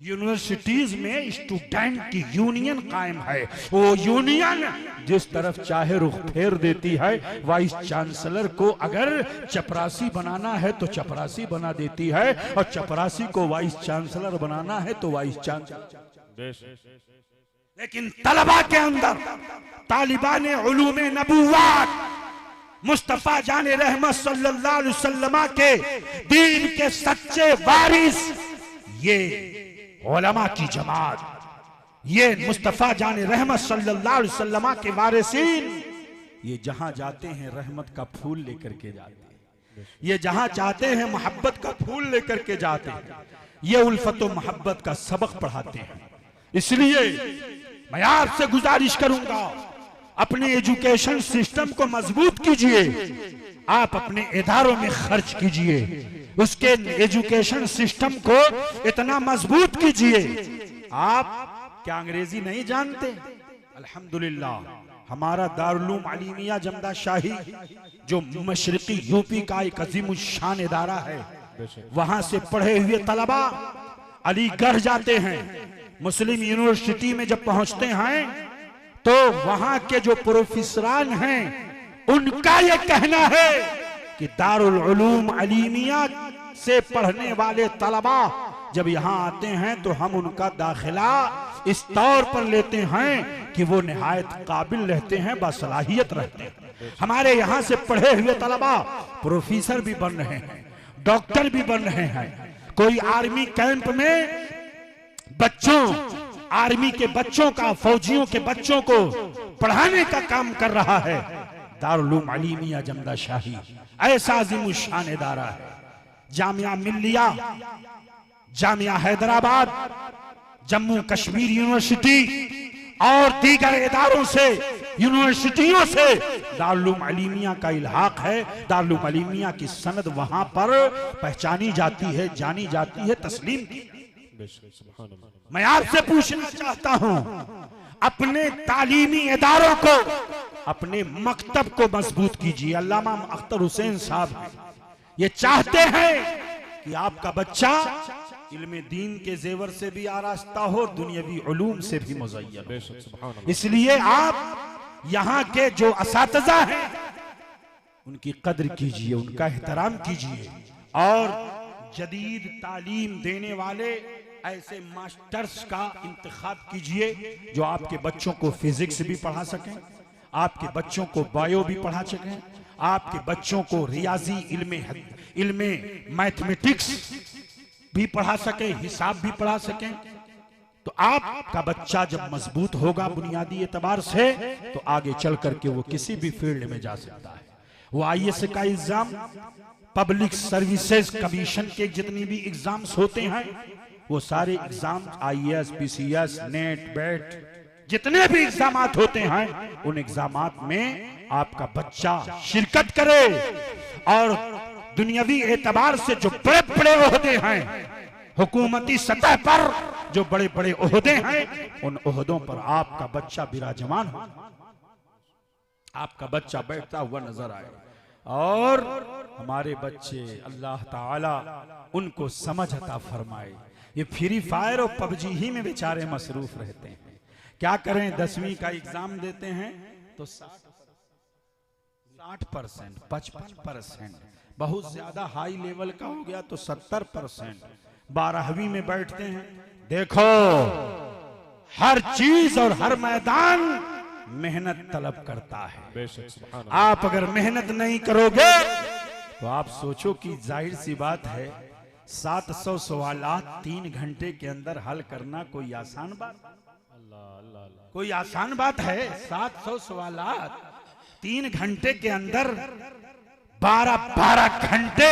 यूनिवर्सिटीज में स्टूडेंट की यूनियन कायम है। वो यूनियन जिस तरफ चाहे रुख फेर देती है। वाइस चांसलर को अगर चपरासी बनाना है तो चपरासी बना देती है, और चपरासी को वाइस चांसलर बनाना है तो वाइस चांसलर। लेकिन तलबा के अंदर तालिबान उलूम नबुव्वत मुस्तफा जाने रहमत सल्लल्लाहु अलैहि वसल्लम के दीन के सच्चे वारिस, ये उलमा की जमात, ये मुस्तफा जाने रहमत सल्लल्लाहु अलैहि वसल्लम के वारिसीन, ये जहां जाते हैं रहमत का फूल लेकर के जाते हैं। ये जहां चाहते हैं मोहब्बत का फूल लेकर के जाते हैं। ये उल्फत और मोहब्बत का सबक पढ़ाते हैं। इसलिए मैं आपसे गुजारिश करूंगा, अपने एजुकेशन सिस्टम को मजबूत कीजिए। आप अपने इदारों में खर्च कीजिए, उसके एजुकेशन सिस्टम को इतना मजबूत कीजिए। आप क्या अंग्रेजी नहीं जानते? अल्हम्दुलिल्लाह हमारा दारुल अलीमिया जमदा शाही जो मशरिकी यूपी का एक अजीम शान इदारा है, वहां से पढ़े हुए तलबा अलीगढ़ जाते हैं। मुस्लिम यूनिवर्सिटी में जब पहुंचते हैं तो वहां के जो प्रोफेसरान हैं उनका यह कहना है कि दारुल उलूम अलीमिया से पढ़ने वाले तलबा जब यहाँ आते हैं तो हम उनका दाखिला इस तौर पर लेते हैं कि वो निहायत काबिल रहते हैं, बासलाहियत रहते हैं। हमारे यहाँ से पढ़े हुए तलबा प्रोफेसर भी बन रहे हैं, डॉक्टर भी बन रहे हैं। कोई आर्मी कैंप में बच्चों, आर्मी के बच्चों का, फौजियों के बच्चों को पढ़ाने का काम कर रहा है दारुल उलूम अलीमिया जमदा शाही। ऐसा अजीम शान इदारा है। जामिया मिल्लिया, जामिया हैदराबाद, जम्मू कश्मीर यूनिवर्सिटी और दीगर इदारों से, यूनिवर्सिटियों से दारुल उलूम अलीमिया का इल्हाक है। दारुल उलूम अलीमिया की सनद वहां पर पहचानी जाती है, जानी जाती है, तस्लीम की। मैं आपसे पूछना चाहता हूं, अपने तालीमी इदारों को, अपने मकतब को मजबूत कीजिए। अल्लामा अख्तर हुसैन साहब ये चाहते हैं कि आपका बच्चा इल्म दीन के जेवर से भी आरास्ता हो, दुनियावी उलूम से भी मुज़य्यन। इसलिए आप यहाँ के जो असातिज़ा हैं उनकी कद्र कीजिए, उनका एहतराम कीजिए, और जदीद तालीम देने वाले ऐसे मास्टर्स का इंतखाब कीजिए जो आपके बच्चों को फिजिक्स भी पढ़ा सकें, आपके बच्चों को बायो भी पढ़ा सकें, आपके बच्चों को रियाजी इल्मे मैथमेटिक्स भी पढ़ा सके, हिसाब भी पढ़ा सकें। तो आपका बच्चा जब मजबूत होगा बुनियादी एतबार से तो आगे चल करके वो किसी भी फील्ड में जा सकता है। वो IAS का एग्जाम, पब्लिक सर्विसेज कमीशन के जितनी भी एग्जाम्स होते हैं वो सारे एग्जाम, IAS, PCS, नेट, बेट, जितने भी एग्जाम होते हैं उन एग्जाम में आपका बच्चा शिरकत करे और दुनियावी एतबार से जो बड़े बड़े ओहदे हैं, हुकूमती सतह पर जो बड़े बड़े ओहदे हैं, उन ओहदों पर आपका बच्चा विराजमान हो, आपका बच्चा बैठता हुआ नजर आए। और हमारे बच्चे अल्लाह ताला उनको समझ अता फरमाए। ये फ्री फायर और PUBG ही में बेचारे मसरूफ रहते हैं। क्या करें, 10वीं का एग्जाम देते हैं तो 60%, 55%, बहुत ज्यादा हाई लेवल का हो गया तो 70%, 12वीं में बैठते हैं। देखो हर चीज और हर मैदान मेहनत तलब करता है। आप अगर मेहनत नहीं करोगे तो आप सोचो कि जाहिर सी बात है 700 सवालात 3 घंटे के अंदर हल करना कोई आसान बात, कोई आसान बात है? 700 सवालात 3 घंटे के अंदर 12 घंटे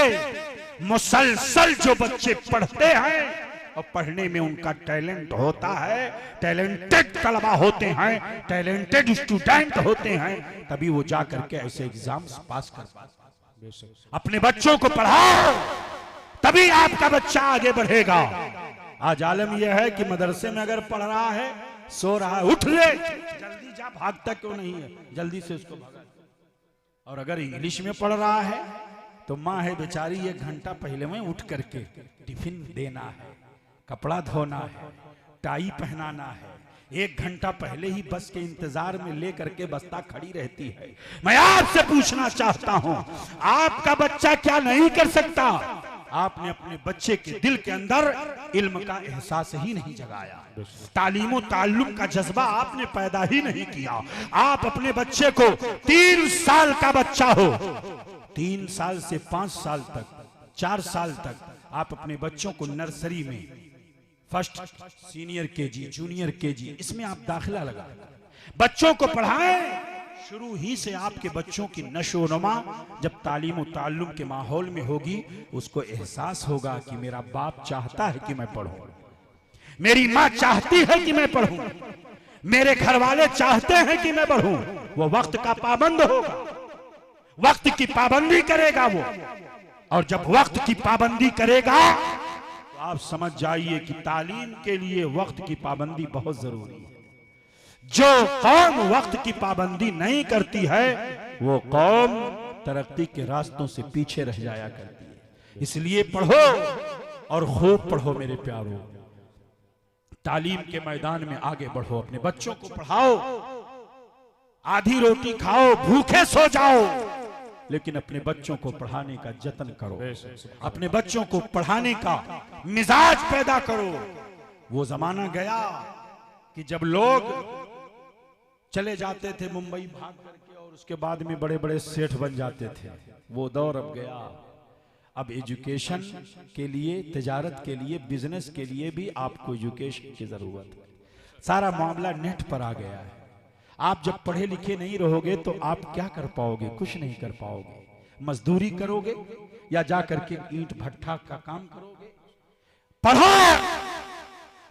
मुसलसल जो बच्चे पढ़ते हैं और पढ़ने में उनका टैलेंट होता है, टैलेंटेड तलबा होते हैं, टैलेंटेड स्टूडेंट होते हैं, तभी वो जा करके ऐसे एग्जाम्स पास कर पाते। अपने बच्चों को पढ़ाओ तभी आपका बच्चा आगे बढ़ेगा। आज आलम यह है कि मदरसे में अगर पढ़ रहा है, सो रहा है, उठ ले, जल्दी जा, भागता क्यों नहीं है, जल्दी से उसको भगा। और अगर इंग्लिश में पढ़ रहा है तो माँ है बेचारी 1 घंटा पहले में उठ करके टिफिन देना है, कपड़ा धोना है, टाई पहनाना है, 1 घंटा पहले ही बस के इंतजार में लेकर के बस्ता खड़ी रहती है। मैं आपसे पूछना चाहता हूं, आपका बच्चा क्या नहीं कर सकता? आपने अपने बच्चे के दिल के अंदर इल्म का एहसास ही नहीं जगाया, तालीम और ताल्लुम का जज्बा आपने पैदा ही नहीं किया। आप अपने बच्चे को 3 साल का बच्चा हो, 3 साल से 5 साल तक, 4 साल तक आप अपने बच्चों को नर्सरी में first, senior KG, junior KG, इसमें आप दाखिला लगा बच्चों को पढ़ाएं। शुरू ही से आपके बच्चों की नशोनुमा जब तालीम और ताल्लुम के माहौल में होगी, उसको एहसास होगा कि मेरा बाप चाहता है कि मैं पढ़ूं, मेरी माँ चाहती है कि मैं पढ़ूं, मेरे घर वाले चाहते हैं कि मैं पढ़ूं। वो वक्त का पाबंद होगा, वक्त की पाबंदी करेगा वो। और जब वक्त की पाबंदी करेगा तो आप समझ जाइए कि तालीम के लिए वक्त की पाबंदी बहुत जरूरी है। जो कौम वक्त की पाबंदी नहीं करती है, वो कौम तरक्की के रास्तों से पीछे रह जाया करती है। इसलिए पढ़ो और खूब पढ़ो मेरे प्यारों, तालीम के मैदान में आगे बढ़ो, अपने बच्चों को पढ़ाओ। आधी रोटी खाओ, भूखे सो जाओ, लेकिन अपने बच्चों को पढ़ाने का जतन करो, अपने बच्चों को पढ़ाने का मिजाज पैदा करो। वो जमाना गया कि जब लोग चले जाते थे मुंबई भाग करके और उसके बाद में बड़े बड़े सेठ बन जाते थे, वो दौर अब गया। अब एजुकेशन के लिए, तिजारत के लिए, बिजनेस के लिए भी आपको एजुकेशन की जरूरत है। सारा मामला नेट पर आ गया है। आप जब पढ़े लिखे नहीं रहोगे तो आप क्या कर पाओगे? कुछ नहीं कर पाओगे। मजदूरी करोगे या जा करके ईंट भट्ठा का काम करोगे? पढ़ो।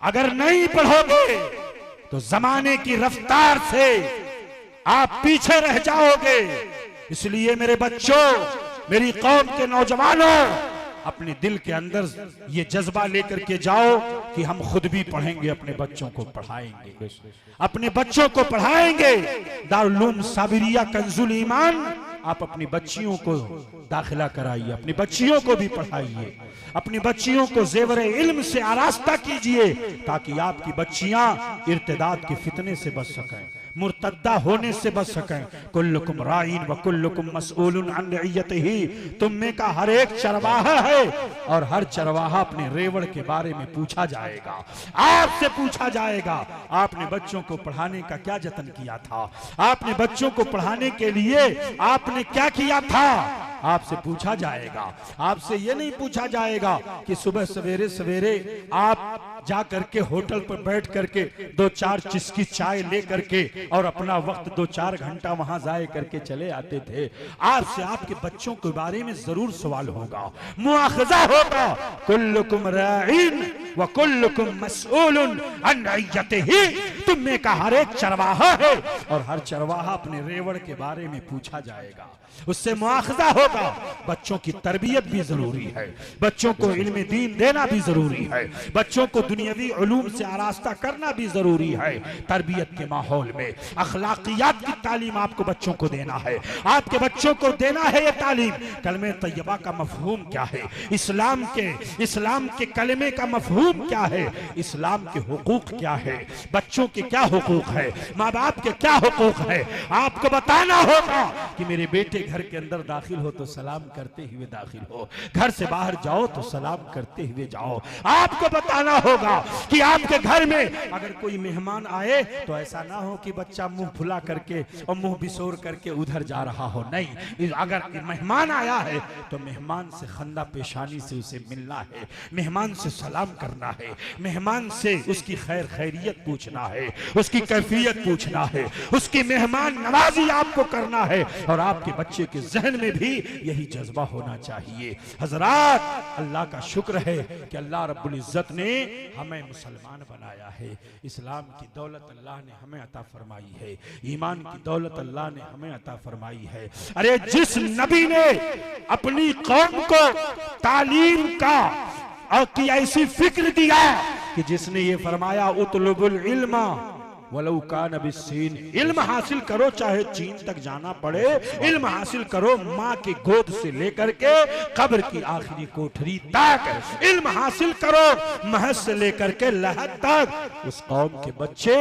अगर नहीं पढ़ोगे तो जमाने की रफ्तार से आप पीछे रह जाओगे। इसलिए मेरे बच्चों, मेरी कौम के नौजवानों, अपने दिल के अंदर ये जज्बा लेकर के जाओ कि हम खुद भी पढ़ेंगे, अपने बच्चों को पढ़ाएंगे, अपने बच्चों को पढ़ाएंगे। दारुल उलूम साबिरिया कंजुल ईमान, आप अपनी बच्चियों को दाखिला कराइए, अपनी बच्चियों को भी पढ़ाइए, अपनी बच्चियों को जेवर इल्म से आरास्ता कीजिए, ताकि आपकी बच्चियां इर्तिदाद के फितने से बच सकें, मुर्तद्दा होने से बच सकें। कुल्लुकुम राइन व कुल्लुकुम मसऊलुन अन रइयतिही, तुम में का हर एक चरवाहा है और हर चरवाहा अपने रेवड़ के बारे में पूछा जाएगा, आपसे पूछा जाएगा। आपने बच्चों को पढ़ाने का क्या जतन किया था? आपने बच्चों को पढ़ाने के लिए आपने क्या किया था? आपसे पूछा जाएगा। आपसे ये नहीं पूछा जाएगा कि सुबह सवेरे सवेरे आप जा करके होटल पर बैठ करके 2-4 चुस्की चाय ले करके और अपना वक्त 2-4 घंटा वहां जाए करके चले आते थे। आपसे आपके बच्चों के बारे में जरूर सवाल होगा, मुआखजा होगा। कुल्लुकुम राइन व कुल्लुकुम मसऊलुन अन रइयतिही, तुम में का हर एक चरवाहा है और हर चरवाहा अपने रेवड़ के बारे में पूछा जाएगा, उससे मुआखजा होगा। बच्चों की तरबियत भी जरूरी है, बच्चों को इल्म दीन देना भी जरूरी है, बच्चों को दुनियावी उलूम से आरास्ता करना भी जरूरी है। तरबियत के माहौल में अखलाकियात की तालीम आपको बच्चों को देना है, आपके बच्चों को देना है ये तालीम। कलमे तैयबा का मफहूम क्या है, इस्लाम के कलमे का मफहूम क्या है, इस्लाम के हुकूक क्या है, बच्चों के क्या हुकूक है, माँ बाप के क्या हुकूक है, आपको बताना होगा कि मेरे बेटे घर के अंदर दाखिल हो तो सलाम करते हुए दाखिल हो, घर से बाहर जाओ तो सलाम करते हुए जाओ। आपको बताना होगा कि आपके घर में अगर कोई मेहमान आए तो ऐसा ना हो कि बच्चा मुंह फुला करके और मुंह बिसोर करके उधर जा रहा हो। नहीं, अगर मेहमान आया है तो मेहमान से खंदा पेशानी से उसे मिलना है, मेहमान से सलाम करना है, मेहमान से उसकी खैर खैरियत पूछना है, उसकी कैफियत पूछना है, उसकी मेहमान नवाजी आपको करना है। और आपके बच्चे के जहन में भी यही जज्बा होना चाहिए। हजरात, अल्लाह का शुक्र है कि अल्लाह रब्बुल इज्जत ने हमें मुसलमान बनाया है, इस्लाम की दौलत अल्लाह ने हमें अता फरमाई है, ईमान की दौलत अल्लाह ने हमें अता फरमाई है। अरे जिस नबी ने अपनी कौम को तालीम का और की ऐसी फिक्र दिया कि जिसने ये फरमाया उतलुबुल इल्मा वलौ कान बिस्सीन, इल्म हासिल करो चाहे चीन तक जाना पड़े, इल्म हासिल करो माँ की गोद से लेकर के कब्र की आखिरी कोठरी तक, इल्म हासिल करो महज से लेकर के लहद तक। उस कौम के बच्चे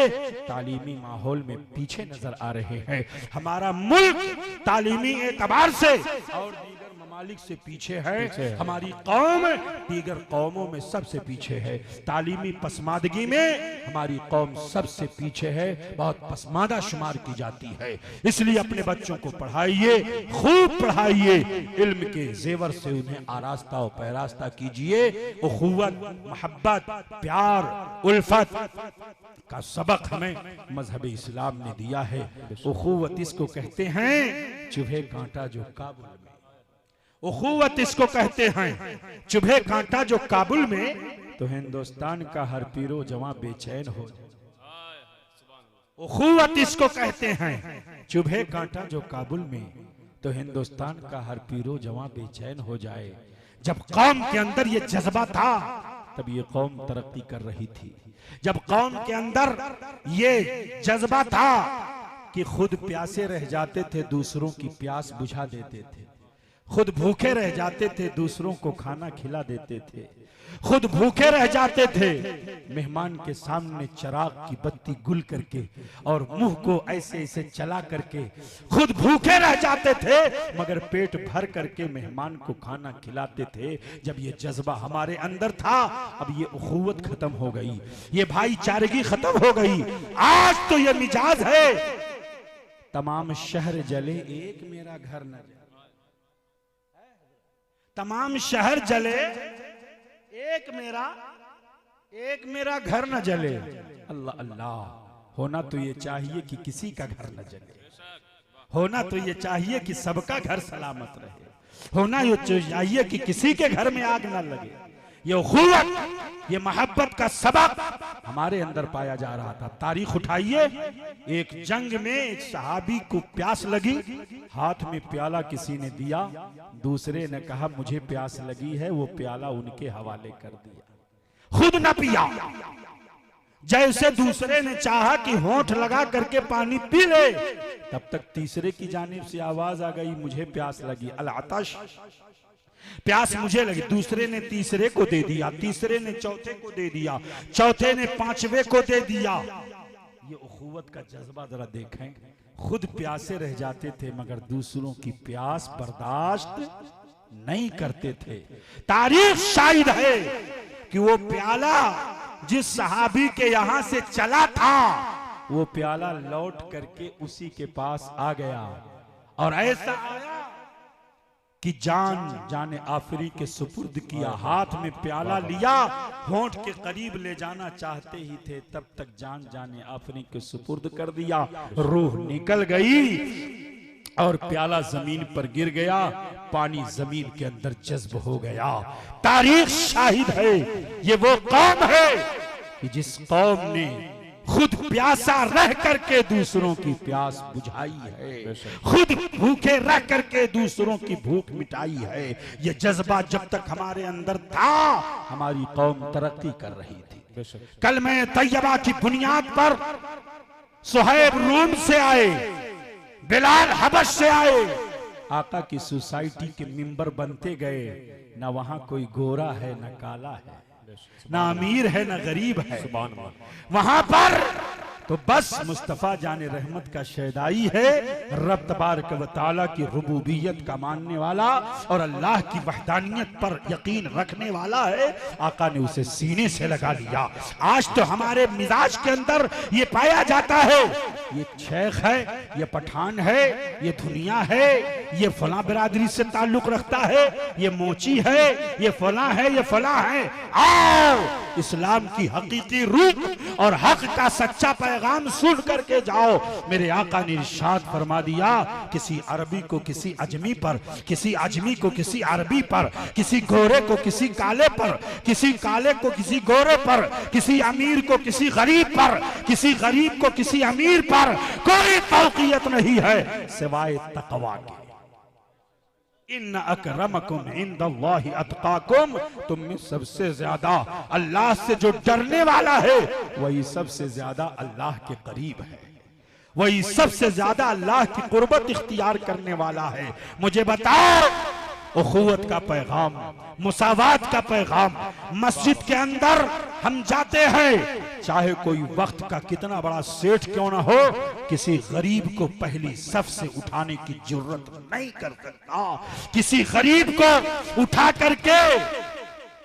तालीमी माहौल में पीछे नजर आ रहे हैं। हमारा मुल्क तालीमी एतबार से और दीगर ममालिक से पीछे है। हमारी कौम दीगर कौमों में सबसे पीछे है। तालीमी पसमादगी में हमारी कौम सबसे पीछे है, बहुत पसमादा शुमार की जाती है। इसलिए अपने बच्चों को पढ़ाइए, खूब पढ़ाइए, इल्म के जेवर से उन्हें आरास्ता और पैरास्ता कीजिए। उखुवत, मोहब्बत, प्यार, उल्फत का सबक हमें मजहब इस्लाम ने दिया है। उखुवत इसको कहते हैं चुभे कांटा जो काबुल में, उखुवत इसको कहते हैं चुभे कांटा जो काबुल में, तो हिंदुस्तान का हर पीरो जवां बेचैन हो जाए। उखुवत इसको कहते हैं चुभे कांटा जो काबुल में, तो हिंदुस्तान का हर पीरो जवां बेचैन हो जाए। जब कौम के अंदर ये जज्बा था तब ये कौम तरक्की कर रही थी। जब कौम के अंदर ये जज्बा था कि खुद प्यासे रह जाते थे, दूसरों की प्यास बुझा देते थे, खुद भूखे रह जाते थे, दूसरों को खाना खिला देते थे, खुद भूखे रह जाते थे, मेहमान के सामने चिराग की बत्ती गुल करके और मुंह को ऐसे ऐसे चला करके खुद भूखे रह जाते थे, मगर पेट भर करके मेहमान को खाना खिलाते थे। जब ये जज्बा हमारे अंदर था, अब ये उखुवत खत्म हो गई, ये भाईचारगी खत्म हो गई। आज तो ये मिजाज है तमाम शहर जले एक मेरा घर न जले, तमाम शहर जले एक मेरा घर न जले। अल्लाह अल्लाह, होना तो ये चाहिए कि किसी का घर न जले, होना तो ये चाहिए कि सबका घर सलामत रहे, होना ये चाहिए कि किसी के घर में आग न लगे। ये उखुवत, ये मोहब्बत का सबक हमारे अंदर पाया जा रहा था। तारीख उठाइए, एक जंग में एक सहाबी को प्यास लगी, हाथ में प्याला किसी ने दिया, दूसरे ने कहा मुझे प्यास लगी है, वो प्याला उनके हवाले कर दिया, खुद न पिया। जैसे दूसरे ने चाहा कि होंठ लगा करके पानी पी ले, तब तक तीसरे की जानिब से आवाज आ गई मुझे प्यास लगी, अल आतश, प्यास मुझे लगी। दूसरे ने तीसरे को दे दिया, तीसरे ने चौथे को दे दिया, चौथे ने पांचवे को दे दिया। ये उखुवत का जज्बा जरा देखें। खुद प्यासे रह जाते थे मगर दूसरों की प्यास बर्दाश्त नहीं करते थे। तारीख शाहिद है कि वो प्याला जिस सहाबी के यहां से चला था, वो प्याला लौट करके उसी के पास आ गया, और ऐसा आया कि जाने आफरी के सुपुर्द किया, हाथ में प्याला लिया, होंठ के करीब ले जाना चाहते ही थे, तब तक जाने आफरी के सुपुर्द कर दिया। रूह निकल गई और प्याला जमीन पर गिर गया, पानी जमीन के अंदर जज्ब हो गया। तारीख शाहिद है, ये वो कौम है कि जिस कौम ने खुद प्यासा रह करके दूसरों की प्यास बुझाई है, खुद भूखे रह करके दूसरों की भूख मिटाई है। ये जज्बा जब तक हमारे अंदर था, हमारी कौम तरक्की कर रही थी। कलमे तैयबा की बुनियाद पर सुहैब रूम से आए, बिलाल हबश से आए, आका की सोसाइटी के मेंबर बनते गए। न वहां कोई गोरा है न काला है, ना अमीर है ना गरीब है, वहां पर तो बस मुस्तफा जाने रहमत का शहदाई है, रब तबारक व तआला की रुबूबियत का मानने वाला और अल्लाह की वहदानियत पर यकीन रखने वाला है। आका ने उसे सीने से लगा लिया। आज तो हमारे मिजाज के अंदर ये पाया जाता है, ये शेख है, ये पठान है, ये दुनिया है, ये फला बिरादरी से ताल्लुक रखता है, ये मोची है, ये फला है, ये फला है। आओ इस्लाम की हकीकी रूह और हक का सच्चा पैगाम सुन करके जाओ। मेरे आका ने इरशाद फरमा दिया, किसी अरबी को किसी अजमी पर, किसी अजमी को किसी अरबी पर, किसी गोरे को किसी काले पर, किसी काले को किसी गोरे पर, किसी अमीर को किसी गरीब पर, किसी गरीब को किसी अमीर पर कोई फौकियत नहीं है सिवाय तकवा के। इन्न अकरमकुम इंदल्लाहि अतकाकुम, तुम में सबसे ज्यादा अल्लाह से जो डरने वाला है वही सबसे ज्यादा अल्लाह के करीब है, वही सबसे ज्यादा अल्लाह की कुर्बत इख्तियार करने वाला है। मुझे बताओ, उखुवत का पैगाम, मुसावात का पैगाम मस्जिद के अंदर हम जाते हैं, चाहे कोई वक्त का कितना बड़ा सेठ क्यों ना हो, किसी गरीब को पहली सफ से उठाने की जरूरत नहीं कर सकता, किसी गरीब को उठा करके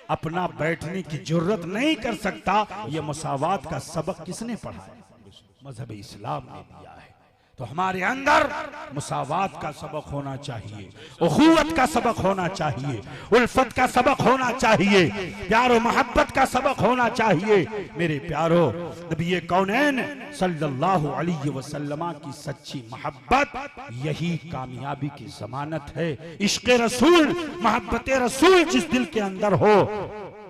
अपना बैठने की जरूरत नहीं कर सकता। यह मुसावात का सबक किसने पढ़ा है? मजहब इस्लाम ने दिया है। तो हमारे अंदर मुसावात का सबक होना चाहिए, उखुवत का सबक होना चाहिए, उल्फत का सबक होना चाहिए, प्यारो मोहब्बत का सबक होना चाहिए। मेरे प्यारो, नबी कौनैन सल्लल्लाहु अलैहि वसल्लम की सच्ची मोहब्बत यही कामयाबी की जमानत है। इश्क़ रसूल, मोहब्बत रसूल जिस दिल के अंदर हो,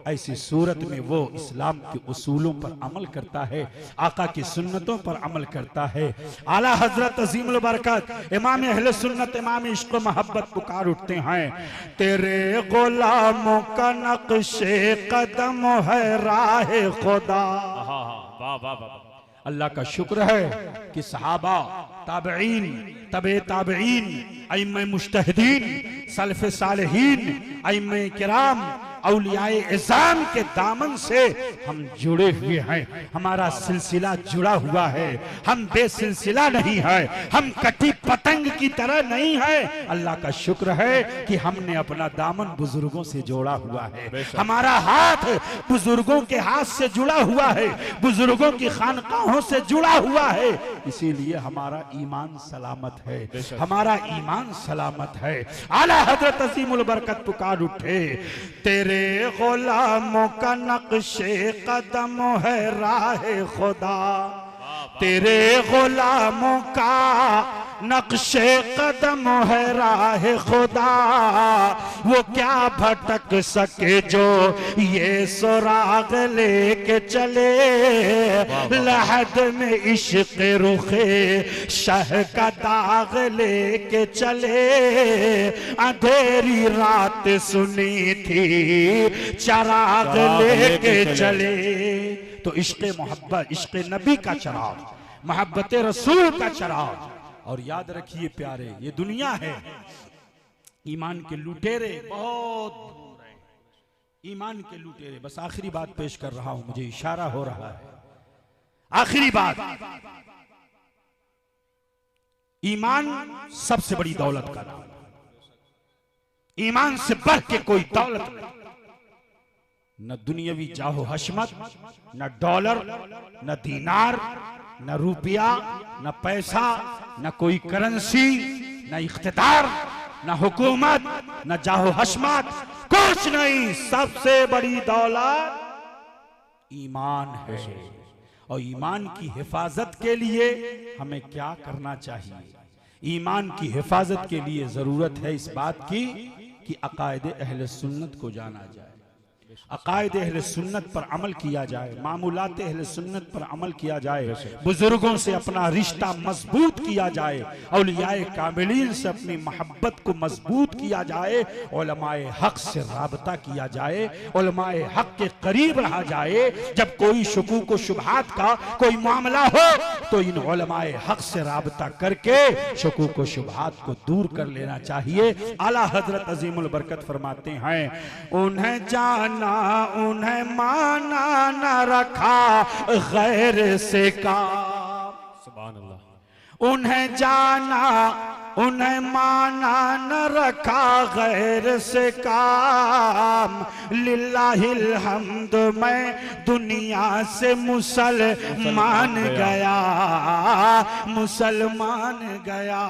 ऐसी सूरत में वो इस्लाम के उसूलों पर अमल करता है, आका की सुन्नतों पर अमल करता है। आला हजरत अजीमुल बरकत इमाम अहले सुन्नत इमाम इश्क़ मोहब्बत पुकार उठते हैं, तेरे गुलामों का नक्शे कदम है राह खुदा। वाह वाह वाह। अल्लाह का शुक्र है कि सहाबा, ताबईन, तबे ताबईन, अइम्मे मुज्तहिदीन, सलफ़े सालिहीन, अइम्मे किराम, औलियाए इज़ाम के दामन से हम जुड़े हुए हैं। हमारा सिलसिला जुड़ा हुआ है, हम बेसिलसिला नहीं है, हम कटी पतंग की तरह नहीं है। अल्लाह का शुक्र है कि हमने अपना दामन बुजुर्गों से जोड़ा हुआ है, हमारा हाथ बुजुर्गों के हाथ से जुड़ा हुआ है, बुजुर्गों की खानकाहों से जुड़ा हुआ है। इसीलिए हमारा ईमान सलामत है, हमारा ईमान सलामत है। आला हजरत अजीमुल बरकत पुकार उठे, तेरे गुलामों का नक्शे कदम है राह खुदा, तेरे गुलामों का नक्शे कदम है राह खुदा, वो क्या भटक सके जो ये सुराग लेके चले, लहद में इश्क़ रुखे शह का दाग लेके चले, अंधेरी रात सुनी थी चराग लेके चले। तो इश्क़ मोहब्बत, इश्क़ नबी का चराग, मोहब्बत रसूल का चराग। और याद रखिए प्यारे, ये दुनिया है, ईमान के लुटेरे बहुत दूर है, ईमान के लुटेरे। बस आखिरी बात पेश कर रहा हूं, मुझे इशारा हो रहा है, आखिरी बात, ईमान सबसे बड़ी दौलत का नाम, ईमान से बढ़ के कोई दौलत नहीं, न दुनियावी जाहो हशमत, न डॉलर, न दीनार, न रुपया, न पैसा, न कोई करेंसी, न इख्तिदार, न हुकूमत, न जाहो हशमत, कुछ नहीं। सबसे बड़ी दौलत ईमान है। और ईमान की हिफाजत के लिए हमें क्या करना चाहिए? ईमान की हिफाजत के लिए जरूरत है इस बात की कि अकायदे अहले सुन्नत को जाना जाए, अकायदे अहले सुन्नत पर अमल किया जाए, मामूलात अहले सुन्नत पर अमल किया जाए, बुजुर्गों से अपना रिश्ता मजबूत किया जाए, औलियाए कामिलीन से अपनी मोहब्बत को मजबूत किया जाए, उलमाए हक से राबता किया जाए, उलमाए हक के करीब रहा जाए। जब कोई शुकूक व शुबहात का कोई मामला हो तो इन उलमाए हक से राबता करके शुकूक व शुबहात को दूर कर लेना चाहिए। आला हजरत अजीमुल बरकत फरमाते हैं, उन्हें जाना उन्हें माना न रखा गैर से काम, सुभान अल्लाह। उन्हें जाना उन्हें माना न रखा गैर से काम, लिल्लाहिल हम्द मैं दुनिया से मुसलमान गया, मुसलमान गया।